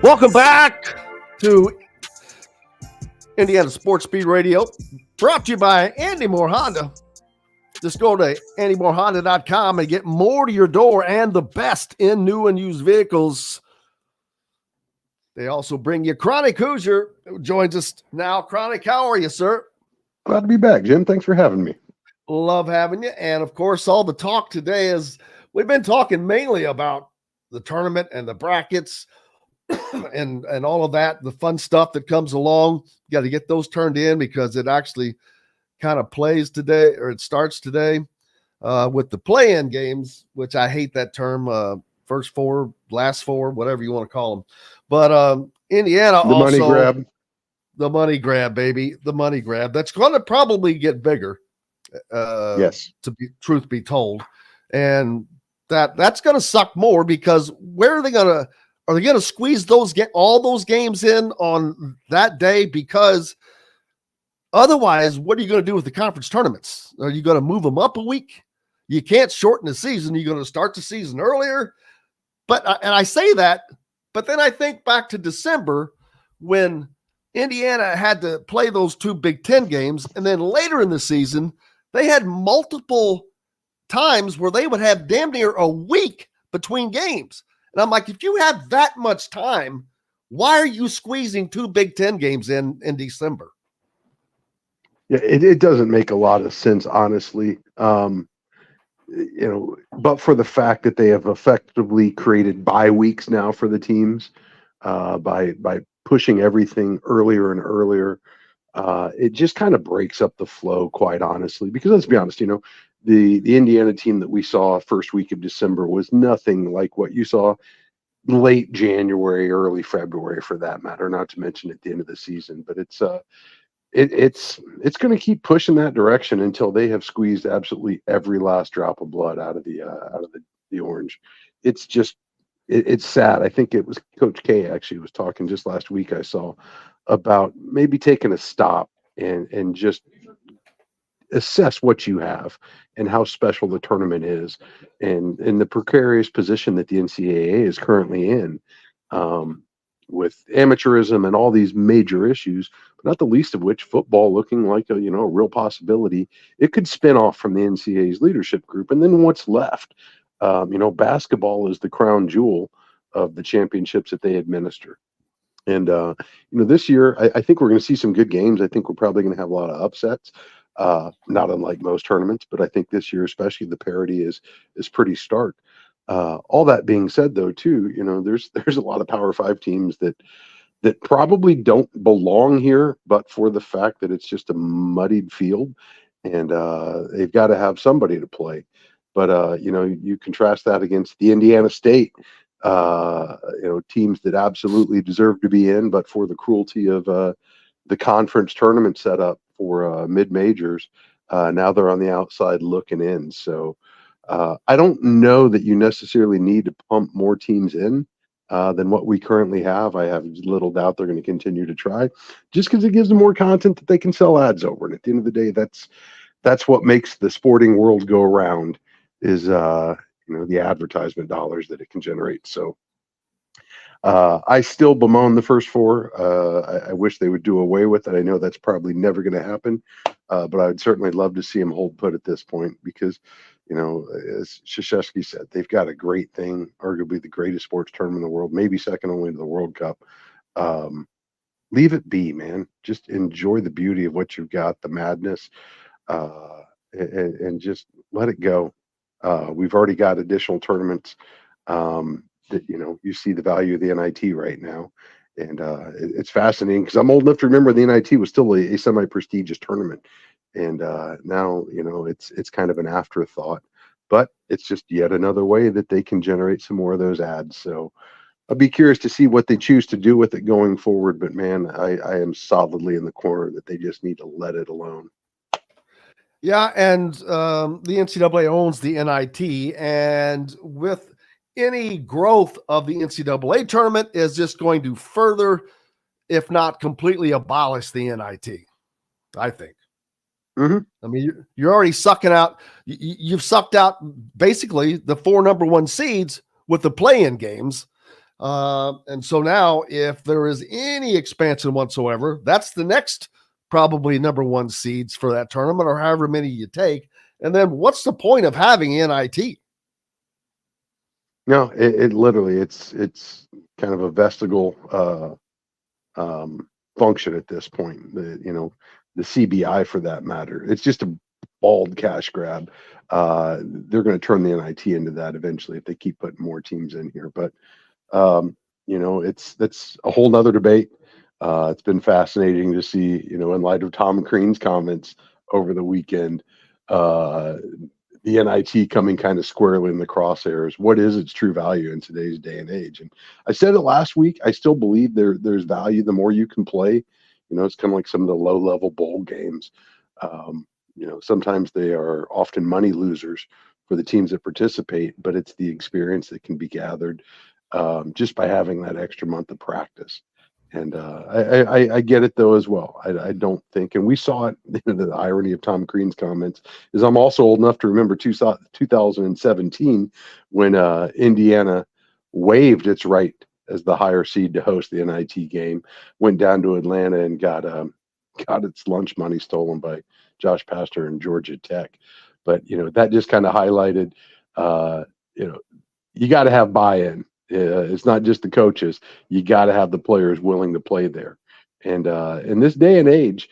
Welcome back to Indiana Sports Beat Radio, brought to you by Andy Moore Honda. Just go to AndyMooreHonda.com and get more to your door and the best in new and used vehicles. They also bring you Chronic Hoosier, who joins us now. Chronic, how are you, sir? Glad to be back, Jim. Thanks for having me. Love having you. And of course, all the talk today is we've been talking mainly about the tournament and the brackets and all of that, the fun stuff that comes along. You got to get those turned in because it actually kind of plays today, or it starts today with the play-in games, which I hate that term, first four, last four, whatever you want to call them. But Indiana the also. Money grab. The money grab, baby. The money grab. That's going to probably get bigger. Yes. To be truth be told. And that's going to suck more, because where are they going to, are they going to squeeze all those games in on that day? Because otherwise, what are you going to do with the conference tournaments? Are you going to move them up a week? You can't shorten the season. You're going to start the season earlier. And I say that, but then I think back to December when Indiana had to play those two Big Ten games. And then later in the season, they had multiple times where they would have damn near a week between games. And I'm like, if you have that much time, why are you squeezing two Big Ten games in December? Yeah, it doesn't make a lot of sense, honestly. But for the fact that they have effectively created bye weeks now for the teams, by pushing everything earlier and earlier, it just kind of breaks up the flow, quite honestly. Because let's be honest, the Indiana team that we saw first week of December was nothing like what you saw late January, early February, for that matter. Not to mention at the end of the season, but it's going to keep pushing that direction until they have squeezed absolutely every last drop of blood out of the orange. It's just. It's sad. I think it was Coach K actually was talking just last week, I saw, about maybe taking a stop and just assess what you have and how special the tournament is, and in the precarious position that the NCAA is currently in, with amateurism and all these major issues, but not the least of which football looking like a real possibility. It could spin off from the NCAA's leadership group, and then what's left? Basketball is the crown jewel of the championships that they administer. And, this year, I think we're going to see some good games. I think we're probably going to have a lot of upsets, not unlike most tournaments. But I think this year, especially, the parity is pretty stark. All that being said, though, too, there's a lot of Power 5 teams that probably don't belong here, but for the fact that it's just a muddied field, and they've got to have somebody to play. But, you contrast that against the Indiana State, teams that absolutely deserve to be in, but for the cruelty of the conference tournament setup for mid-majors, now they're on the outside looking in. So I don't know that you necessarily need to pump more teams in than what we currently have. I have little doubt they're going to continue to try, just because it gives them more content that they can sell ads over. And at the end of the day, that's what makes the sporting world go around, is the advertisement dollars that it can generate. So I still bemoan the first four. I wish they would do away with it. I know that's probably never going to happen, but I would certainly love to see them hold put at this point, because, as Krzyzewski said, they've got a great thing, arguably the greatest sports tournament in the world, maybe second only to the World Cup. Leave it be, man. Just enjoy the beauty of what you've got, the madness, and just let it go. We've already got additional tournaments. That you see the value of the NIT right now, and it's fascinating, because I'm old enough to remember the NIT was still a semi-prestigious tournament, and now it's kind of an afterthought, but it's just yet another way that they can generate some more of those ads. So I'll be curious to see what they choose to do with it going forward. But man, I am solidly in the corner that they just need to let it alone. Yeah, and the NCAA owns the NIT, and with any growth of the NCAA tournament is just going to further, if not completely, abolish the NIT, I think. Mm-hmm. I mean, you're already sucking out. You've sucked out basically the 4 number 1 seeds with the play-in games. And so now, if there is any expansion whatsoever, that's the next probably number 1 seeds for that tournament, or however many you take. And then what's the point of having NIT? No, it literally, it's kind of a vestigial function at this point. The CBI, for that matter, it's just a bald cash grab. They're going to turn the NIT into that eventually if they keep putting more teams in here. But that's a whole nother debate. It's been fascinating to see, in light of Tom Crean's comments over the weekend, the NIT coming kind of squarely in the crosshairs. What is its true value in today's day and age? And I said it last week. I still believe there's value the more you can play. It's kind of like some of the low-level bowl games. Sometimes they are often money losers for the teams that participate, but it's the experience that can be gathered just by having that extra month of practice. And I get it, though, as well. I don't think, and we saw it, the irony of Tom Crean's comments is I'm also old enough to remember 2017 when Indiana waived its right as the higher seed to host the NIT game, went down to Atlanta and got its lunch money stolen by Josh Pastner and Georgia Tech. But, that just kind of highlighted, you got to have buy-in. It's not just the coaches. You got to have the players willing to play there. And in this day and age,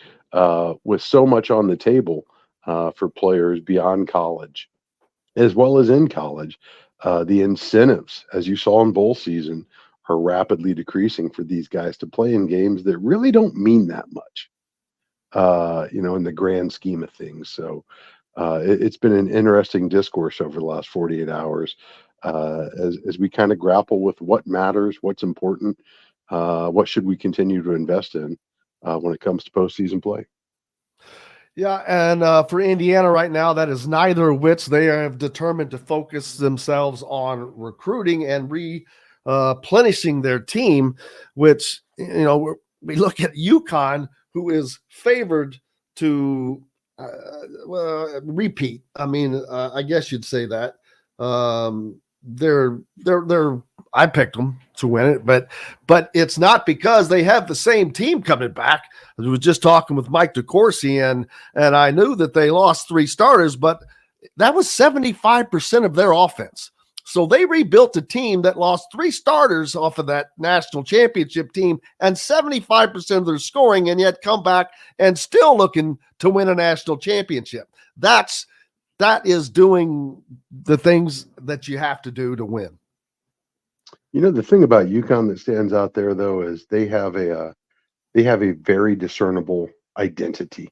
with so much on the table for players beyond college, as well as in college, the incentives, as you saw in bowl season, are rapidly decreasing for these guys to play in games that really don't mean that much, in the grand scheme of things. So it's been an interesting discourse over the last 48 hours. As we kind of grapple with what matters, what's important, what should we continue to invest in when it comes to postseason play. Yeah, and for Indiana right now, that is neither of which. They have determined to focus themselves on recruiting and replenishing their team, which, we look at UConn, who is favored to repeat. I mean, I guess you'd say that. They're I picked them to win it, but it's not because they have the same team coming back. I was just talking with Mike DeCourcy, and I knew that they lost 3 starters, but that was 75% of their offense. So they rebuilt a team that lost 3 starters off of that national championship team and 75% of their scoring, and yet come back and still looking to win a national championship. That is doing the things that you have to do to win. The thing about UConn that stands out there, though, is they have a very discernible identity.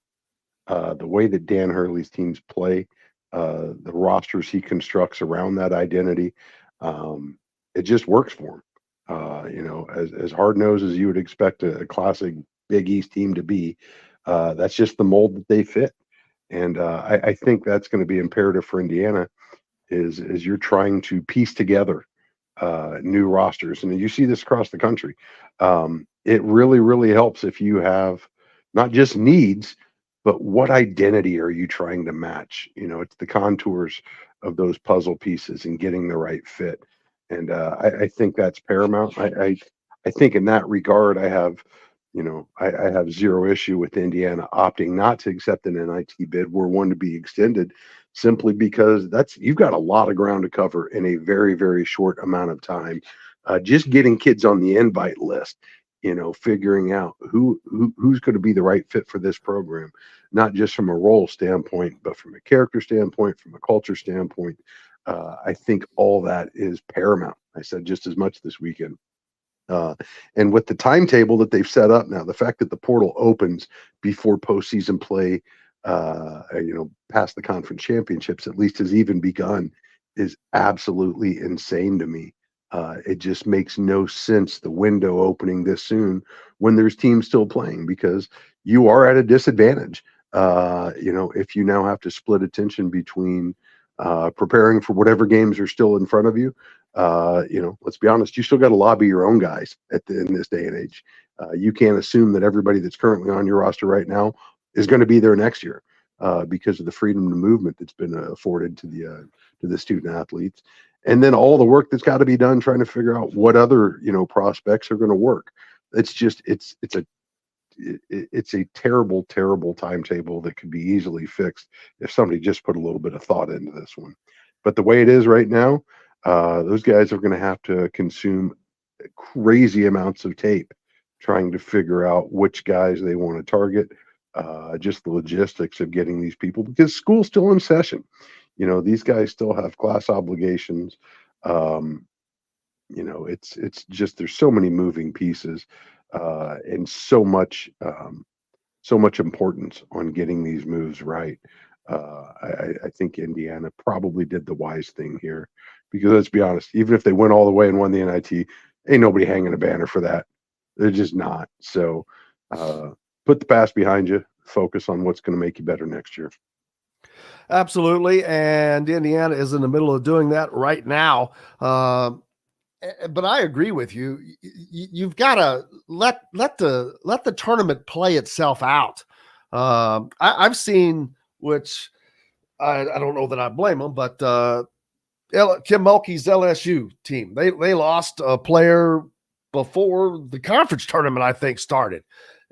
The way that Dan Hurley's teams play, the rosters he constructs around that identity, it just works for him. As hard-nosed as you would expect a classic Big East team to be, that's just the mold that they fit. And I think that's going to be imperative for Indiana is you're trying to piece together new rosters, and you see this across the country. It really, really helps if you have not just needs, but what identity are you trying to match? It's the contours of those puzzle pieces and getting the right fit. And I think that's paramount. I think in that regard, I have zero issue with Indiana opting not to accept an NIT bid were one to be extended, simply because you've got a lot of ground to cover in a very, very short amount of time. Just getting kids on the invite list, figuring out who's going to be the right fit for this program, not just from a role standpoint, but from a character standpoint, from a culture standpoint. I think all that is paramount. I said just as much this weekend. And with the timetable that they've set up now, the fact that the portal opens before postseason play, past the conference championships, at least has even begun, is absolutely insane to me. It just makes no sense, the window opening this soon when there's teams still playing, because you are at a disadvantage. If you now have to split attention between preparing for whatever games are still in front of you, let's be honest, you still got to lobby your own guys in this day and age. You can't assume that everybody that's currently on your roster right now is going to be there next year, because of the freedom of movement that's been afforded to the student athletes. And then all the work that's got to be done trying to figure out what other, prospects are going to work. It's just, it's a terrible, terrible timetable that could be easily fixed if somebody just put a little bit of thought into this one. But the way it is right now, those guys are going to have to consume crazy amounts of tape trying to figure out which guys they want to target, just the logistics of getting these people, because school's still in session. These guys still have class obligations. It's just, there's so many moving pieces, and so much importance on getting these moves right. I think Indiana probably did the wise thing here, because let's be honest, even if they went all the way and won the NIT, ain't nobody hanging a banner for that. They're just not. So put the past behind you, focus on what's going to make you better next year. Absolutely. And Indiana is in the middle of doing that right now. But I agree with you. You've got to let the tournament play itself out. I've seen, which I don't know that I blame them, but Kim Mulkey's LSU team, they lost a player before the conference tournament, I think, started.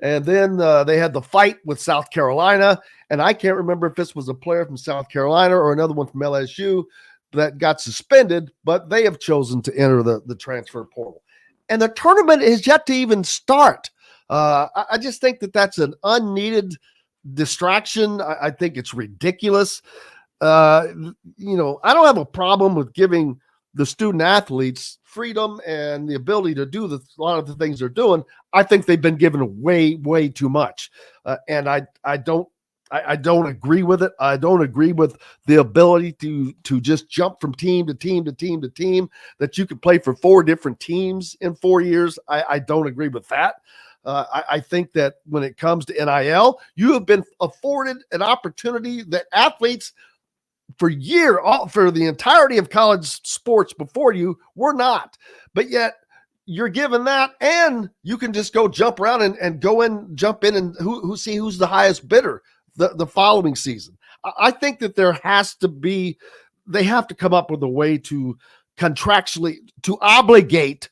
And then they had the fight with South Carolina. And I can't remember if this was a player from South Carolina or another one from LSU that got suspended, but they have chosen to enter the transfer portal. And the tournament is yet to even start. I just think that that's an unneeded distraction. I think it's ridiculous. I don't have a problem with giving the student athletes freedom and the ability to do a lot of the things they're doing. I think they've been given way, way too much. And I don't agree with it. I don't agree with the ability to just jump from team to team to team to team, that you could play for 4 different teams in 4 years. I don't agree with that. I think that when it comes to NIL, you have been afforded an opportunity that athletes for the entirety of college sports before you were not. But yet you're given that, and you can just go jump around and jump in and who's the highest bidder the following season. I think that they have to come up with a way to contractually to obligate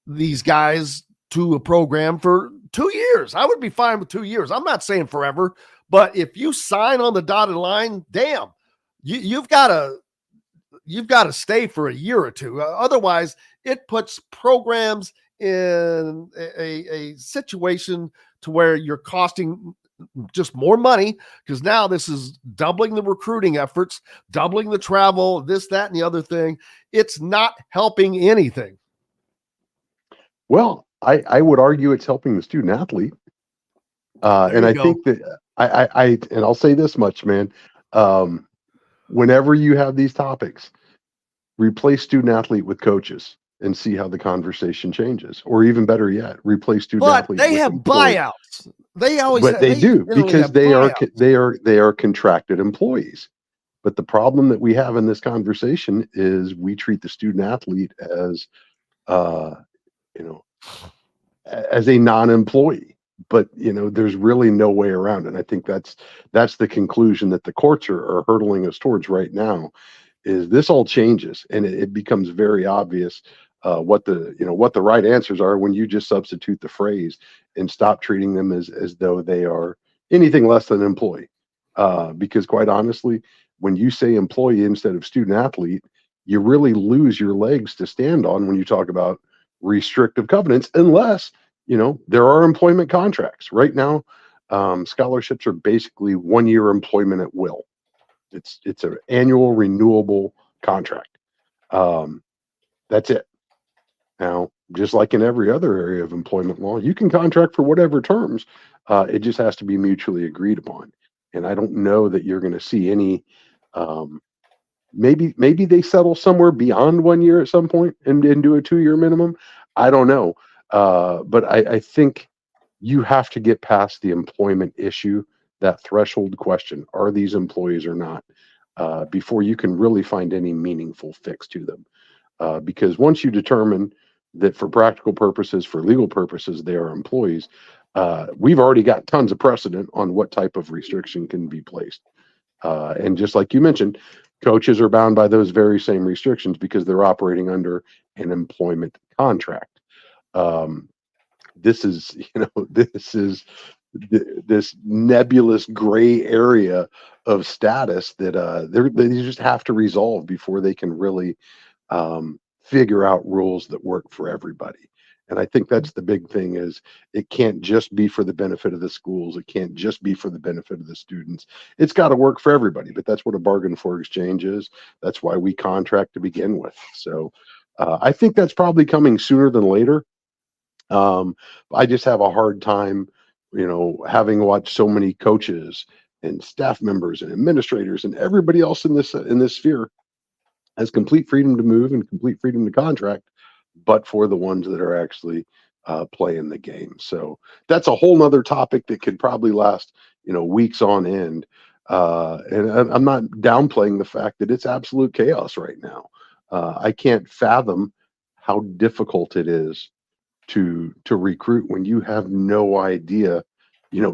these guys to a program for 2 years. I would be fine with 2 years. I'm not saying forever, but if you sign on the dotted line, damn, you've got to stay for a year or two. Otherwise, it puts programs in a situation to where you're costing just more money, because now this is doubling the recruiting efforts, doubling the travel, this, that, and the other thing. It's not helping anything. Well, I would argue it's helping the student athlete. And I think that and I'll say this much, man. Whenever you have these topics, replace student athlete with coaches and see how the conversation changes. Or even better yet, replace student athlete. But they have buyouts. They always, but they do, because they are contracted employees. But the problem that we have in this conversation is we treat the student athlete as, you know, as a non-employee. But there's really no way around it. I think that's the conclusion that the courts are hurtling us towards right now. Is this all changes, and it becomes very obvious what the right answers are when you just substitute the phrase and stop treating them as though they are anything less than an employee. Because quite honestly, when you say employee instead of student athlete, you really lose your legs to stand on when you talk about restrictive covenants, unless there are employment contracts. Right now, scholarships are basically 1 year employment at will. It's an annual renewable contract. That's it. Now, just like in every other area of employment law, you can contract for whatever terms. It just has to be mutually agreed upon. And I don't know that you're going to see any. Maybe they settle somewhere beyond 1 year at some point and do a 2 year minimum. I don't know. But I think you have to get past the employment issue, that threshold question: are these employees or not? Before you can really find any meaningful fix to them. Because once you determine that for practical purposes, for legal purposes, they are employees, we've already got tons of precedent on what type of restriction can be placed. And just like you mentioned, coaches are bound by those very same restrictions because they're operating under an employment contract. This is this nebulous gray area of status that they just have to resolve before they can really figure out rules that work for everybody. And I think that's the big thing: is it can't just be for the benefit of the schools. It can't just be for the benefit of the students. It's got to work for everybody. But that's what a bargain for exchange is. That's why we contract to begin with. So I think that's probably coming sooner than later. I just have a hard time, having watched so many coaches and staff members and administrators and everybody else in this sphere has complete freedom to move and complete freedom to contract, but for the ones that are actually playing the game. So that's a whole nother topic that could probably last, weeks on end. And I'm not downplaying the fact that it's absolute chaos right now. I can't fathom how difficult it is to recruit when you have no idea,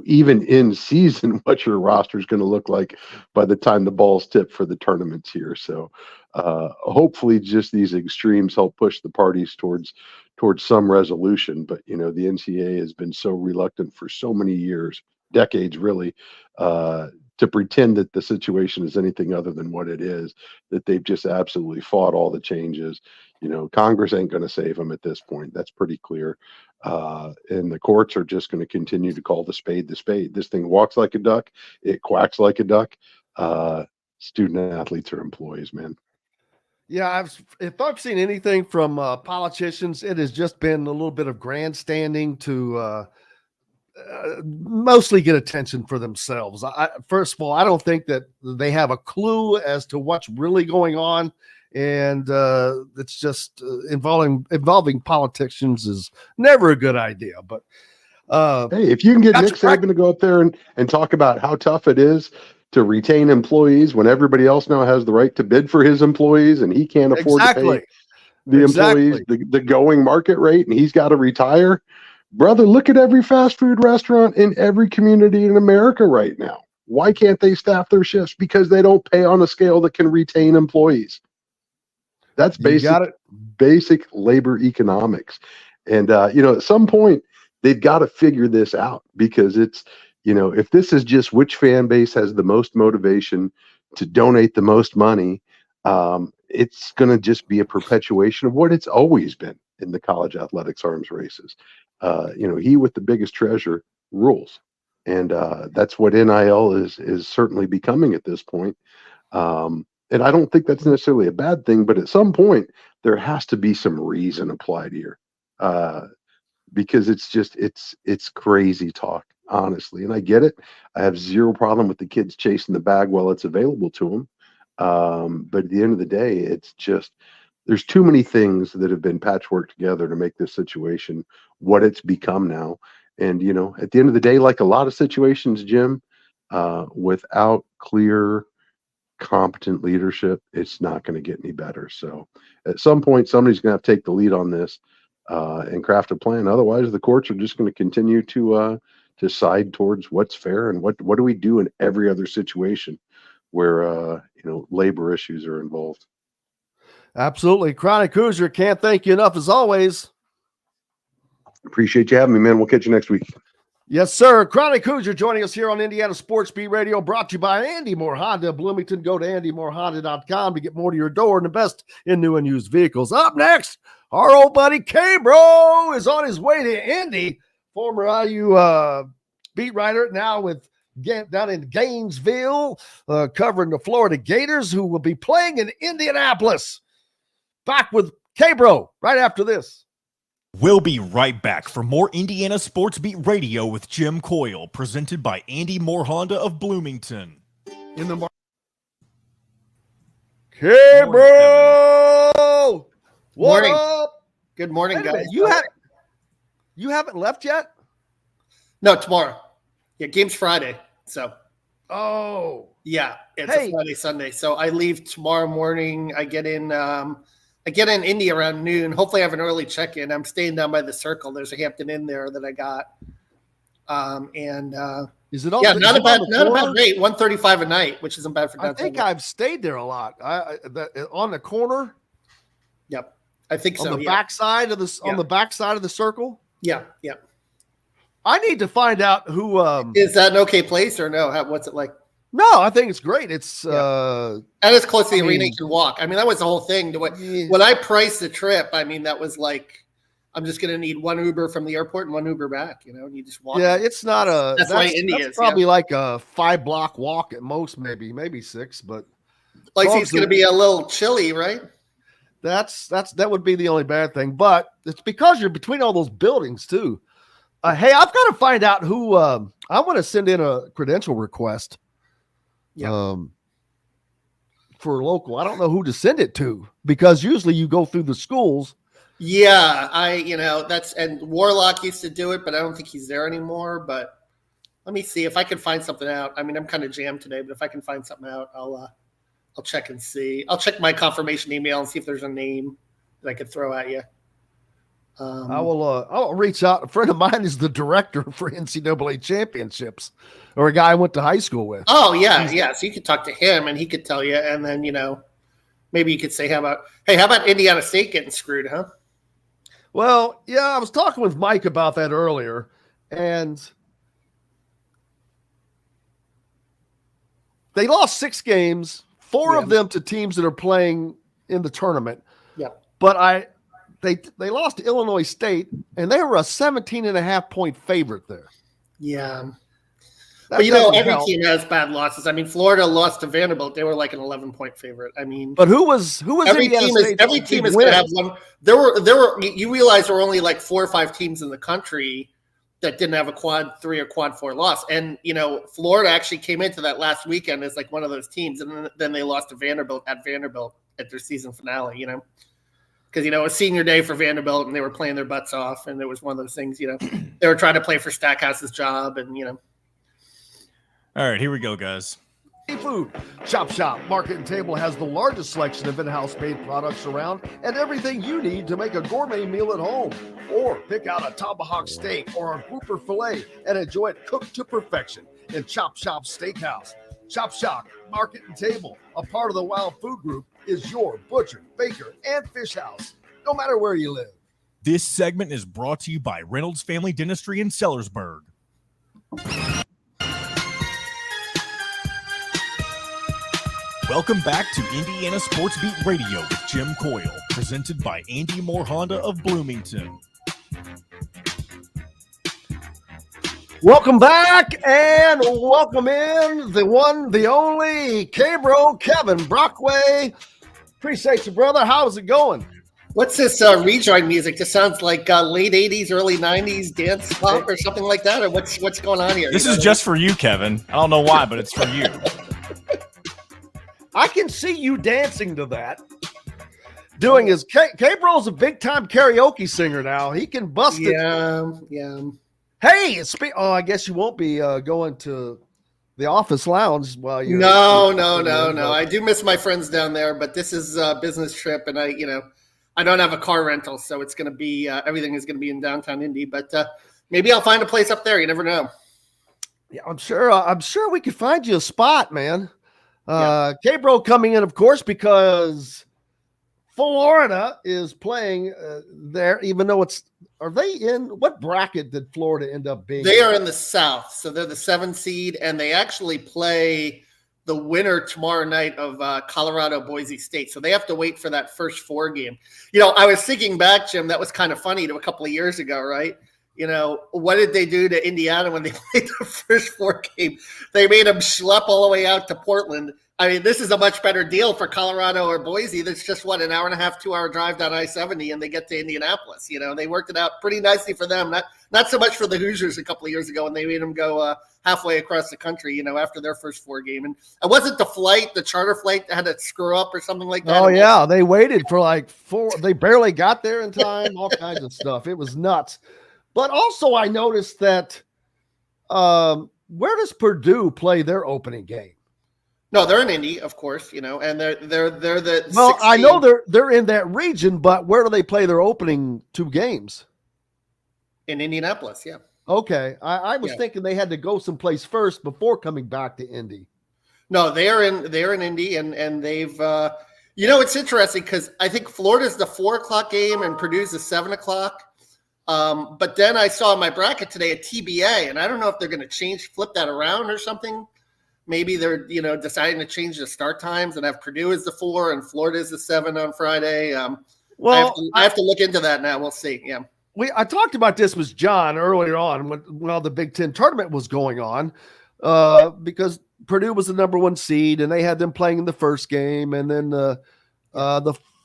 even in season, what your roster is going to look like by the time the ball's tipped for the tournaments here. So hopefully just these extremes help push the parties towards some resolution. But the NCAA has been so reluctant for so many years, decades really, to pretend that the situation is anything other than what it is, that they've just absolutely fought all the changes. Congress ain't going to save them at this point. That's pretty clear. And the courts are just going to continue to call the spade the spade. This thing walks like a duck. It quacks like a duck. Student athletes are employees, man. Yeah, if I've seen anything from politicians, it has just been a little bit of grandstanding to mostly get attention for themselves. First of all, I don't think that they have a clue as to what's really going on. And it's just involving politicians is never a good idea. But hey, if you can get Nick Saban to go up there and talk about how tough it is to retain employees when everybody else now has the right to bid for his employees and he can't afford to pay the employees the going market rate and he's got to retire. Brother, look at every fast food restaurant in every community in America right now. Why can't they staff their shifts? Because they don't pay on a scale that can retain employees. That's basic labor economics. And, at some point, they've got to figure this out because it's, if this is just which fan base has the most motivation to donate the most money, it's going to just be a perpetuation of what it's always been in the college athletics arms races. He with the biggest treasure rules. And that's what NIL is certainly becoming at this point. And I don't think that's necessarily a bad thing, but at some point there has to be some reason applied here, because it's crazy talk, honestly. And I get it. I have zero problem with the kids chasing the bag while it's available to them. But at the end of the day, it's just there's too many things that have been patchworked together to make this situation what it's become now. And at the end of the day, like a lot of situations, Jim, without clear competent leadership, it's not going to get any better. So at some point, somebody's going to have to take the lead on this and craft a plan. Otherwise, the courts are just going to continue to side towards what's fair and what do we do in every other situation where labor issues are involved. Absolutely. Chronic Hoosier, can't thank you enough as always. Appreciate you having me, man. We'll catch you next week. Yes, sir. Chronic Hoosier joining us here on Indiana Sports Beat Radio, brought to you by Andy Moore Honda Bloomington. Go to andymorehonda.com to get more to your door and the best in new and used vehicles. Up next, our old buddy K-Bro is on his way to Indy. Former IU beat writer, now with down in Gainesville, covering the Florida Gators, who will be playing in Indianapolis. Back with K-Bro right after this. We'll be right back for more Indiana Sports Beat Radio with Jim Coyle, presented by Andy Moore Honda of Bloomington. In the K-Bro! What Morning. up? Good morning, Wait a guys. minute, you haven't left yet? No, tomorrow. Yeah, game's Friday. So, yeah, it's a Friday, Sunday. So I leave tomorrow morning. I get in Indy around noon. Hopefully I have an early check-in. I'm staying down by the Circle. There's a Hampton Inn there that I got. Is it all? Yeah, not a bad rate. $135 a night, which isn't bad for downtown. I think I've stayed there a lot. On the corner. Yep, I think so. On the backside of the Circle. Yeah. I need to find out who. Is that an okay place or no? What's it like? No, I think it's great. It's and it's close to the arena. You can walk. I mean, that was the whole thing. When I priced the trip, I mean, that was like, I'm just going to need one Uber from the airport and one Uber back. And you just walk. Yeah, it's not a. That's why Indy is probably like a 5-block walk at most, maybe 6. But like, it's going to be a little chilly, right? That would be the only bad thing. But it's because you're between all those buildings too. Hey, I've got to find out who. I want to send in a credential request. Yeah. For local, I don't know who to send it to because usually you go through the schools. Yeah, and Warlock used to do it, but I don't think he's there anymore. But let me see if I can find something out. I mean, I'm kind of jammed today, but if I can find something out, I'll check and see. I'll check my confirmation email and see if there's a name that I could throw at you. I'll reach out. A friend of mine is the director for NCAA championships, or a guy I went to high school with. Oh yeah. So you could talk to him and he could tell you, and then maybe you could say, how about Indiana State getting screwed, huh? Well, yeah, I was talking with Mike about that earlier, and they lost 6 games, 4 of them to teams that are playing in the tournament. Yeah, but They lost to Illinois State, and they were a 17.5-point favorite there. Yeah. But every team has bad losses. I mean, Florida lost to Vanderbilt. They were like an 11-point favorite. I mean, but who was every team is going to have one. There were you realize there were only like 4 or 5 teams in the country that didn't have a quad 3 or quad 4 loss. And Florida actually came into that last weekend as like one of those teams, and then they lost to Vanderbilt at their season finale, because it was senior day for Vanderbilt and they were playing their butts off, and it was one of those things, they were trying to play for Stackhouse's job, and All right, here we go, guys. Seafood. Chop Market and Table has the largest selection of in-house made products around and everything you need to make a gourmet meal at home. Or pick out a tomahawk steak or a grouper filet and enjoy it cooked to perfection in Chop Steakhouse. Chop Market and Table, a part of the Wild Food Group, is your butcher, baker, and fish house, no matter where you live. This segment is brought to you by Reynolds Family Dentistry in Sellersburg. Welcome back to Indiana Sports Beat Radio with Jim Coyle, presented by Andy Moore Honda of Bloomington. Welcome back and welcome in the one, the only K-Bro, Kevin Brockway. Appreciate you, brother. How's it going? What's this rejoin music? This sounds like late 80s, early 90s dance pop or something like that, or what's going on here? This is just for you, Kevin. I don't know why, but it's for you. I can see you dancing to that. Doing his K-Bro's a big-time karaoke singer now. He can bust it. Yeah. Hey, I guess you won't be going to the office lounge while you're No. I do miss my friends down there, but this is a business trip, and I don't have a car rental, so it's going to be everything is going to be in downtown Indy. But maybe I'll find a place up there. You never know. Yeah, I'm sure we could find you a spot, man. K-Bro coming in, of course, because Florida is playing there, even though are they in what bracket did Florida end up being? They are in the South, so they're the 7th seed, and they actually play the winner tomorrow night of Colorado Boise State. So they have to wait for that first 4 game. I was thinking back, Jim, that was kind of funny to a couple of years ago, right? What did they do to Indiana when they played the first 4 game? They made them schlep all the way out to Portland. I mean, this is a much better deal for Colorado or Boise. That's just an hour and a half, 2-hour drive down I-70, and they get to Indianapolis. They worked it out pretty nicely for them. Not so much for the Hoosiers a couple of years ago when they made them go halfway across the country, after their first 4 game. And it wasn't the charter flight that had to screw up or something like that. Oh, yeah. They waited for like 4. They barely got there in time, all kinds of stuff. It was nuts. But also I noticed that where does Purdue play their opening game? No, they're in Indy, of course, and they're the. Well, 16. I know they're in that region, but where do they play their opening 2 games? In Indianapolis, yeah. Okay, I was thinking they had to go someplace first before coming back to Indy. No, they're in Indy, and they've. It's interesting because I think Florida's the 4:00 game and Purdue's the 7:00. But then I saw in my bracket today a TBA, and I don't know if they're going to flip that around or something. Maybe they're, deciding to change the start times and have Purdue as the 4 and Florida as the 7 on Friday. I have to look into that now. We'll see. Yeah. I talked about this with John earlier on when all the Big Ten tournament was going on, because Purdue was the number 1 seed and they had them playing in the first game, and then the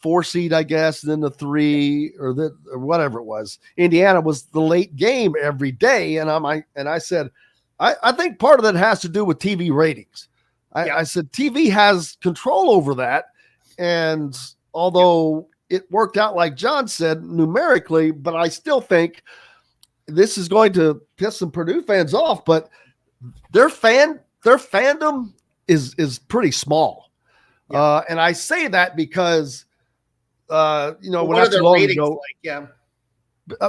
4 seed, I guess, and then the 3 or whatever it was. Indiana was the late game every day, and I said, I think part of that has to do with TV ratings. I said TV has control over that, and although it worked out like John said numerically, but I still think this is going to piss some Purdue fans off. But their fandom is pretty small, and I say that because not too long ago,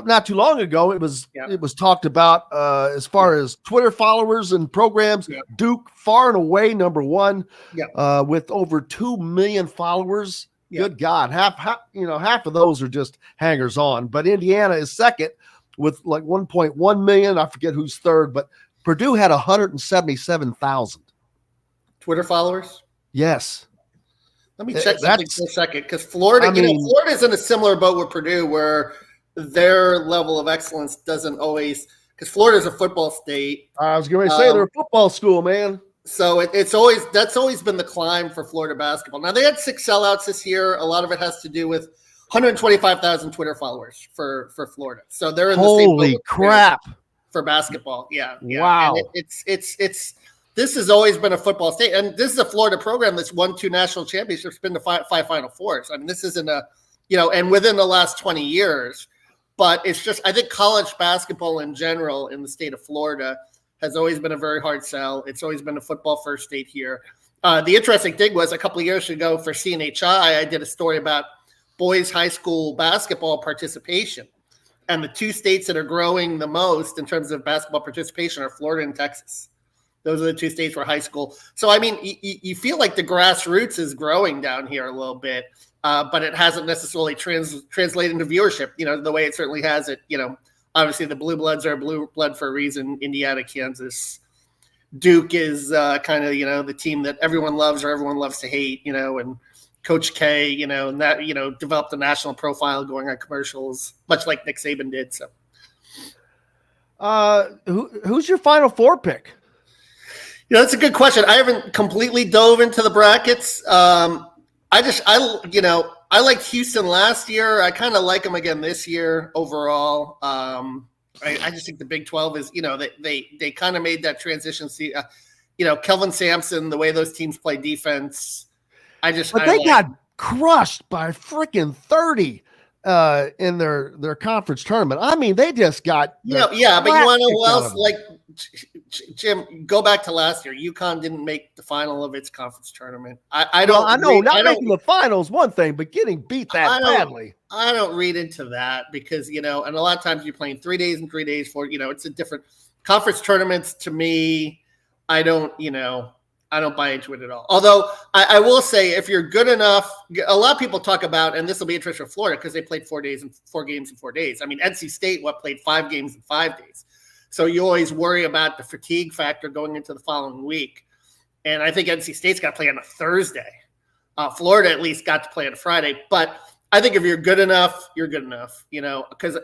not too long ago, it was talked about as far as Twitter followers and programs. Yeah. Duke far and away number 1, with over 2 million followers. Yeah. Good God, half of those are just hangers on. But Indiana is second with like 1.1 million. I forget who's third, but Purdue had 177,000 Twitter followers. Yes. Let me check something for a second, because Florida, Florida's in a similar boat with Purdue where their level of excellence doesn't always, because Florida's a football state. I was going to say they're a football school, man. So that's always been the climb for Florida basketball. Now they had 6 sellouts this year. A lot of it has to do with 125,000 Twitter followers for Florida. So they're in the same boat. Holy crap for basketball. Yeah. Wow. And it's this has always been a football state, and this is a Florida program that's won 2 national championships, been to 5 Final Fours. I mean, this isn't and within the last 20 years. But it's just, I think college basketball in general in the state of Florida has always been a very hard sell. It's always been a football first state here. The interesting thing was a couple of years ago for CNHI, I did a story about boys high school basketball participation. And the 2 states that are growing the most in terms of basketball participation are Florida and Texas. Those are the 2 states for high school. So, I mean, you feel like the grassroots is growing down here a little bit. But it hasn't necessarily translated into viewership, the way it certainly has it. Obviously the Blue Bloods are blue blood for a reason. Indiana, Kansas, Duke is kind of, the team that everyone loves or everyone loves to hate, and Coach K, and that, developed a national profile going on commercials, much like Nick Saban did. So, who's your Final Four pick? That's a good question. I haven't completely dove into the brackets. I liked Houston last year. I kind of like them again this year overall. I just think the Big 12 is, they kind of made that transition. Kelvin Sampson, the way those teams play defense. But they got crushed by freaking 30 in their conference tournament. I mean, they just got but you want to know who else? Like Jim, go back to last year. UConn didn't make the final of its conference tournament. I know not making the finals one thing, but getting beat that badly. I don't read into that because, and a lot of times you're playing 3 days and 3 days for, it's a different conference tournaments. To me, I don't buy into it at all. Although I will say, if you're good enough, a lot of people talk about, and this will be interesting for Florida because they played 4 games in 4 days. I mean, NC State played 5 games in 5 days. So you always worry about the fatigue factor going into the following week. And I think NC State's got to play on a Thursday. Florida at least got to play on a Friday. But I think if you're good enough, you're good enough, because,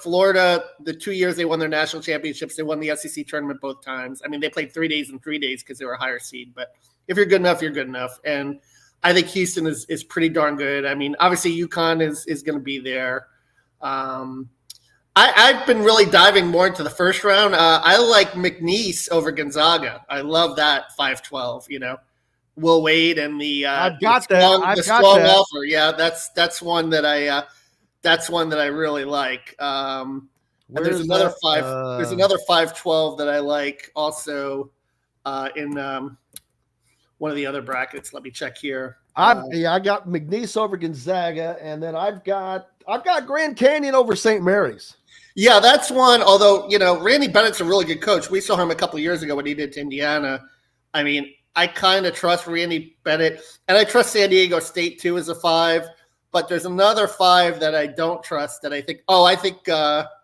Florida, the 2 years they won their national championships, they won the SEC tournament both times. I mean, they played 3 days in 3 days because they were a higher seed. But if you're good enough, you're good enough. And I think Houston is pretty darn good. I mean, obviously UConn is going to be there. I've been really diving more into the first round. I like McNeese over Gonzaga. I love that 5-12, Will Wade and the I've got that. The strong offer. Yeah, that's one that I really like. And there's another 5-12 that I like also in one of the other brackets. Let me check here. I got McNeese over Gonzaga, and then I've got Grand Canyon over St. Mary's. Yeah, that's one. Although, Randy Bennett's a really good coach. We saw him a couple of years ago when he did to Indiana. I mean, I kind of trust Randy Bennett, and I trust San Diego State too as a 5. But there's another 5 that I don't trust. That I think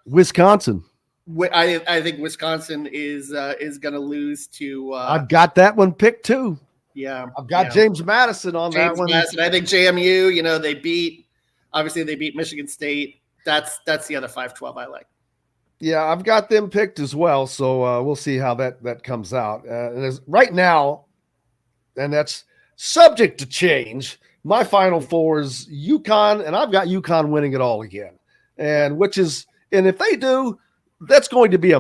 Wisconsin. I think Wisconsin is going to lose to. I've got that one picked too. Yeah, I've got James Madison on that one. Madison. I think JMU. They beat Michigan State. That's the other 5-12 I like. Yeah, I've got them picked as well. So we'll see how that comes out. And right now, and that's subject to change. My Final Four is UConn, and I've got UConn winning it all again. And if they do, that's going to be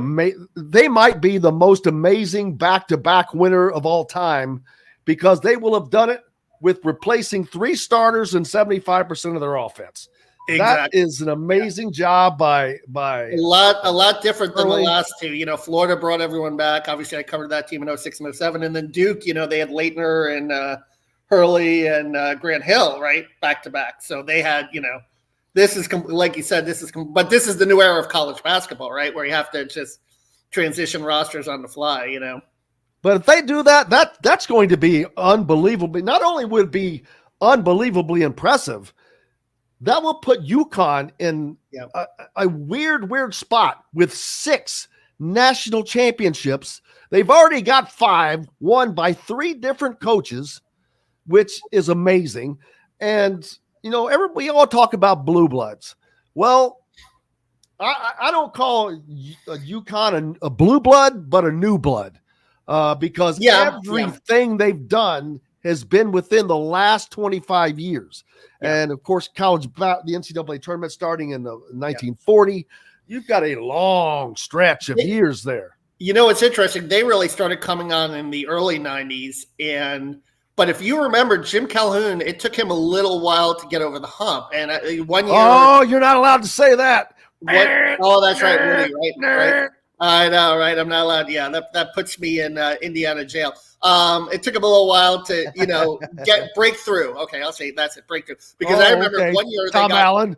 they might be the most amazing back-to-back winner of all time because they will have done it with replacing 3 starters and 75% of their offense. Exactly. That is an amazing job by a lot different than the last 2. Florida brought everyone back. Obviously, I covered that team in 06 and 07. And then Duke, they had Leitner and Hurley and Grant Hill, right, back to back. So they had, this is like you said, but this is the new era of college basketball, right, where you have to just transition rosters on the fly, But if they do that, that's going to be unbelievable. Not only would it be unbelievably impressive, that will put UConn in a weird spot with 6 national championships. They've already got 5 won by 3 different coaches, which is amazing. And, we all talk about blue bloods. Well, I don't call UConn a blue blood, but a new blood because everything they've done has been within the last 25 years. Yeah. And, of course, the NCAA tournament starting in 1940. You've got a long stretch of years there. It's interesting. They really started coming on in the early 90s. But if you remember, Jim Calhoun, it took him a little while to get over the hump. And 1 year. Oh, you're not allowed to say that. Oh, that's right, Woody, right? I know, right? I'm not allowed. Yeah, that puts me in Indiana jail. It took him a little while to, get breakthrough. Okay, I'll say that's it, breakthrough. Because I remember 1 year Tom Allen.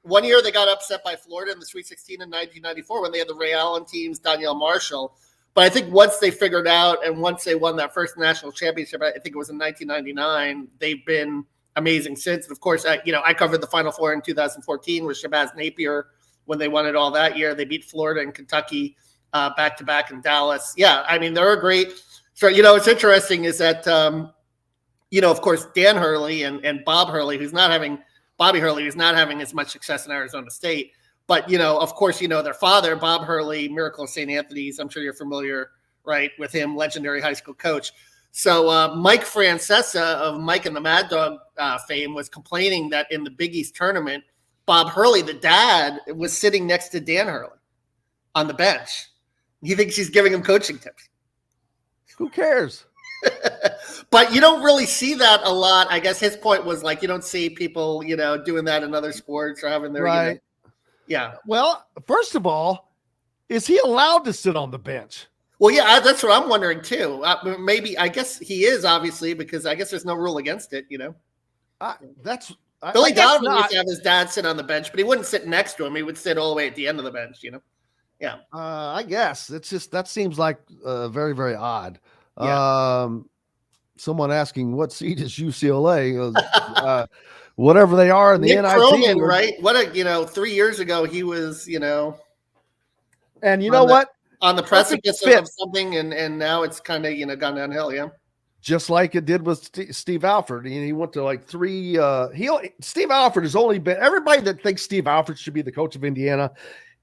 1 year they got upset by Florida in the Sweet 16 in 1994 when they had the Ray Allen teams, Danielle Marshall. But I think once they figured out and once they won that first national championship, I think it was in 1999, they've been amazing since. And of course, I covered the Final Four in 2014 with Shabazz Napier when they won it all that year. They beat Florida and Kentucky back-to-back in Dallas. Yeah, I mean, they're a great – so, what's interesting is that, of course, Dan Hurley and Bobby Hurley, who's not having as much success in Arizona State. But, of course, their father, Bob Hurley, Miracle of St. Anthony's. I'm sure you're familiar, right, with him, legendary high school coach. So Mike Francesa of Mike and the Mad Dog fame was complaining that in the Big East tournament, Bob Hurley, the dad, was sitting next to Dan Hurley on the bench. He thinks he's giving him coaching tips. Who cares? But you don't really see that a lot. I guess his point was like you don't see people, doing that in other sports or having their right. Yeah. Well, first of all, is he allowed to sit on the bench? Well, yeah, that's what I'm wondering too. Maybe I guess he is, obviously, because I guess there's no rule against it. Billy Donovan used to have his dad sit on the bench, but he wouldn't sit next to him. He would sit all the way at the end of the bench. Yeah. I guess it's just that seems like very, very odd. Yeah. Someone asking what seed is UCLA? Whatever they are in the Nick NIT, Cronin, right? 3 years ago he was, and you know what? On the precipice of something, and now it's kind of gone downhill. Yeah. Just like it did with Steve Alford. He went to like 3. Steve Alford has only been, everybody that thinks Steve Alford should be the coach of Indiana.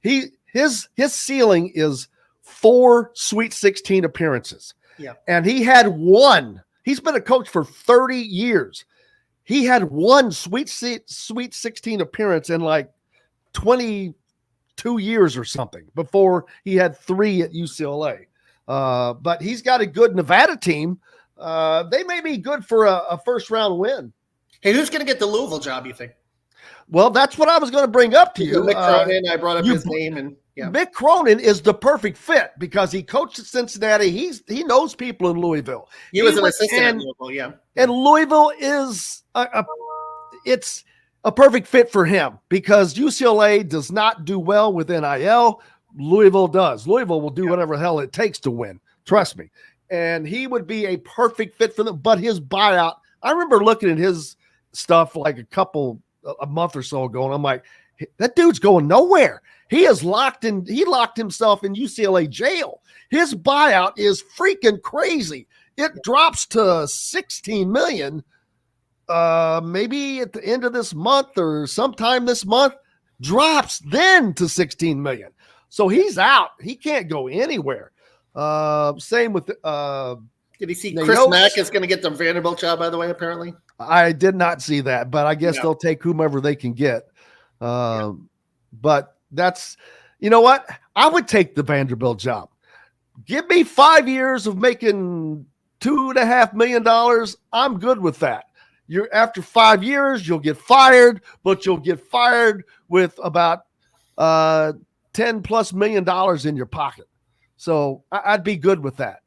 His ceiling is 4 Sweet 16 appearances. Yeah. And he had 1. He's been a coach for 30 years. He had 1 Sweet 16 appearance in like 22 years or something before he had 3 at UCLA. But he's got a good Nevada team. They may be good for a first-round win. Hey, who's going to get the Louisville job, you think? Well, that's what I was going to bring up to you. Mick Cronin, I brought up his name. And yeah. Mick Cronin is the perfect fit because he coached at Cincinnati. He knows people in Louisville. He was an assistant at Louisville, yeah. And Louisville is it's a perfect fit for him because UCLA does not do well with NIL. Louisville does. Louisville will do whatever the hell it takes to win. Trust me. And he would be a perfect fit for them. But his buyout, I remember looking at his stuff like a month or so ago, and I'm like, that dude's going nowhere. He locked himself in UCLA jail. His buyout is freaking crazy. It drops to $16 million, maybe at the end of this month or sometime this month, drops then to $16 million. So he's out. He can't go anywhere. Same with did he see Chris Mack is going to get the Vanderbilt job, by the way, apparently? I did not see that, but I guess they'll take whomever they can get. But that's, you know what? I would take the Vanderbilt job. Give me 5 years of making $2.5 million. I'm good with that. After 5 years, you'll get fired, but you'll get fired with about $10+ million in your pocket. So I'd be good with that.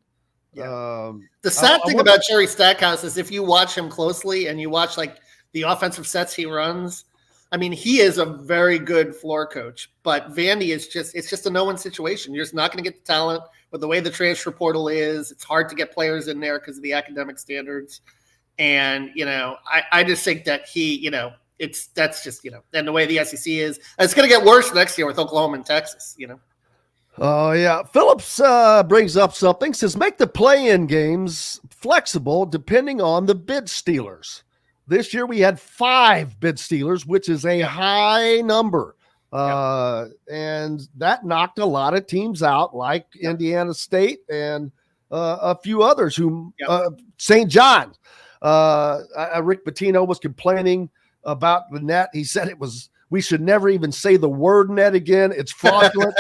Yeah. The sad thing about Jerry Stackhouse is if you watch him closely and you watch like the offensive sets he runs, I mean, he is a very good floor coach, but Vandy it's just a no-win situation. You're just not going to get the talent with the way the transfer portal is. It's hard to get players in there because of the academic standards. And, I just think that and the way the SEC is, it's going to get worse next year with Oklahoma and Texas, Oh, yeah. Phillips brings up something, says make the play-in games flexible depending on the bid stealers. This year we had 5 bid stealers, which is a high number. And that knocked a lot of teams out like Indiana State and a few others St. John. Rick Pitino was complaining about the net. He said we should never even say the word net again. It's fraudulent.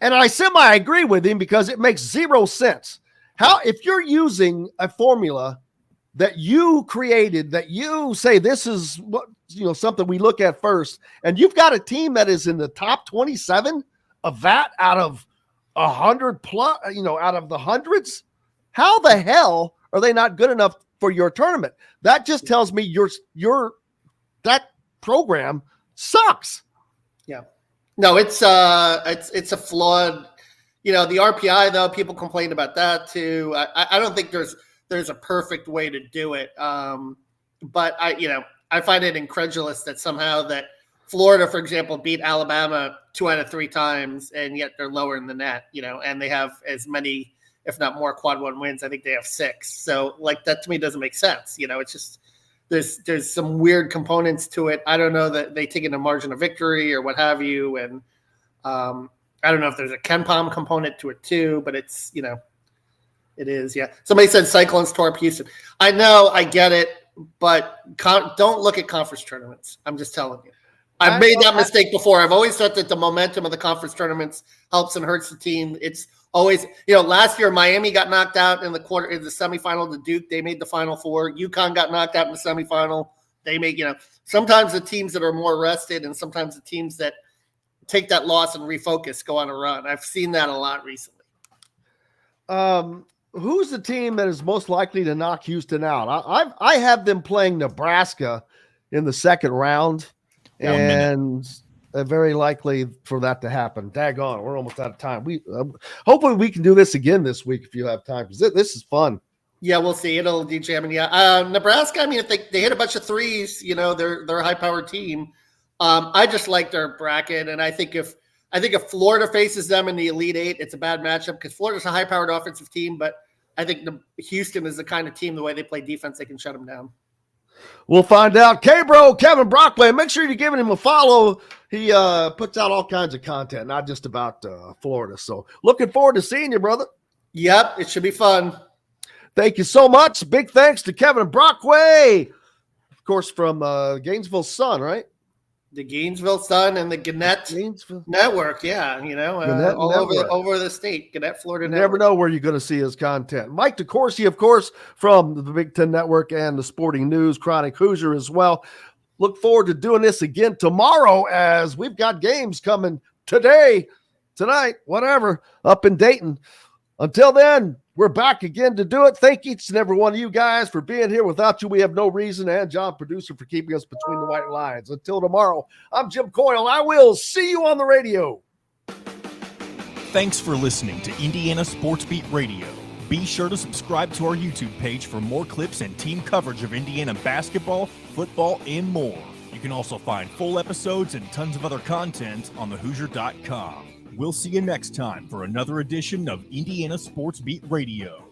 And I semi-agree with him because it makes 0 sense. If you're using a formula that you created, that you say this is what something we look at first, and you've got a team that is in the top 27 of that out of 100 plus, out of the hundreds, how the hell are they not good enough for your tournament? That just tells me that program sucks. Yeah. No, it's a flawed, the RPI though, people complain about that too. I don't think there's a perfect way to do it. But I find it incredulous that somehow that Florida, for example, beat Alabama 2 out of 3 times and yet they're lower in the net, and they have as many, if not more quad 1 wins. I think they have 6. So like that to me doesn't make sense. It's just, there's some weird components to it. I don't know that they take in a margin of victory or what have you. And I don't know if there's a KenPom component to it too, but it's, it is. Yeah. Somebody said Cyclones tore up Houston. I know, I get it, but don't look at conference tournaments. I'm just telling you. I've made that mistake before. I've always thought that the momentum of the conference tournaments helps and hurts the team. It's always, last year Miami got knocked out in the semifinal to Duke. They made the Final Four. UConn got knocked out in the semifinal. They make, sometimes the teams that are more rested and sometimes the teams that take that loss and refocus go on a run. I've seen that a lot recently. Who's the team that is most likely to knock Houston out? I have them playing Nebraska in the second round, and very likely for that to happen. Daggone, we're almost out of time. Hopefully we can do this again this week if you have time, because this is fun. Yeah, we'll see. It'll DJ. I mean, yeah. Nebraska, I mean, if they hit a bunch of threes, they're a high-powered team. I just like their bracket, and I think if Florida faces them in the Elite Eight, it's a bad matchup because Florida's a high-powered offensive team, but I think Houston is the kind of team, the way they play defense, they can shut them down. We'll find out. K-Bro, Kevin Brockway, make sure you're giving him a follow. He puts out all kinds of content, not just about Florida. So looking forward to seeing you, brother. Yep, it should be fun. Thank you so much. Big thanks to Kevin Brockway, of course, from Gainesville Sun, right? The Gainesville Sun and the Gannett Network, yeah, all over the state. Gannett, Florida Network. You never know where you're going to see his content. Mike DeCourcy, of course, from the Big Ten Network and the Sporting News, Chronic Hoosier as well. Look forward to doing this again tomorrow, as we've got games coming today, tonight, whatever, up in Dayton. Until then, we're back again to do it. Thank each and every one of you guys for being here. Without you, we have no reason. And John, producer, for keeping us between the white lines. Until tomorrow, I'm Jim Coyle. I will see you on the radio. Thanks for listening to Indiana Sports Beat Radio. Be sure to subscribe to our YouTube page for more clips and team coverage of Indiana basketball, football, and more. You can also find full episodes and tons of other content on thehoosier.com. We'll see you next time for another edition of Indiana Sports Beat Radio.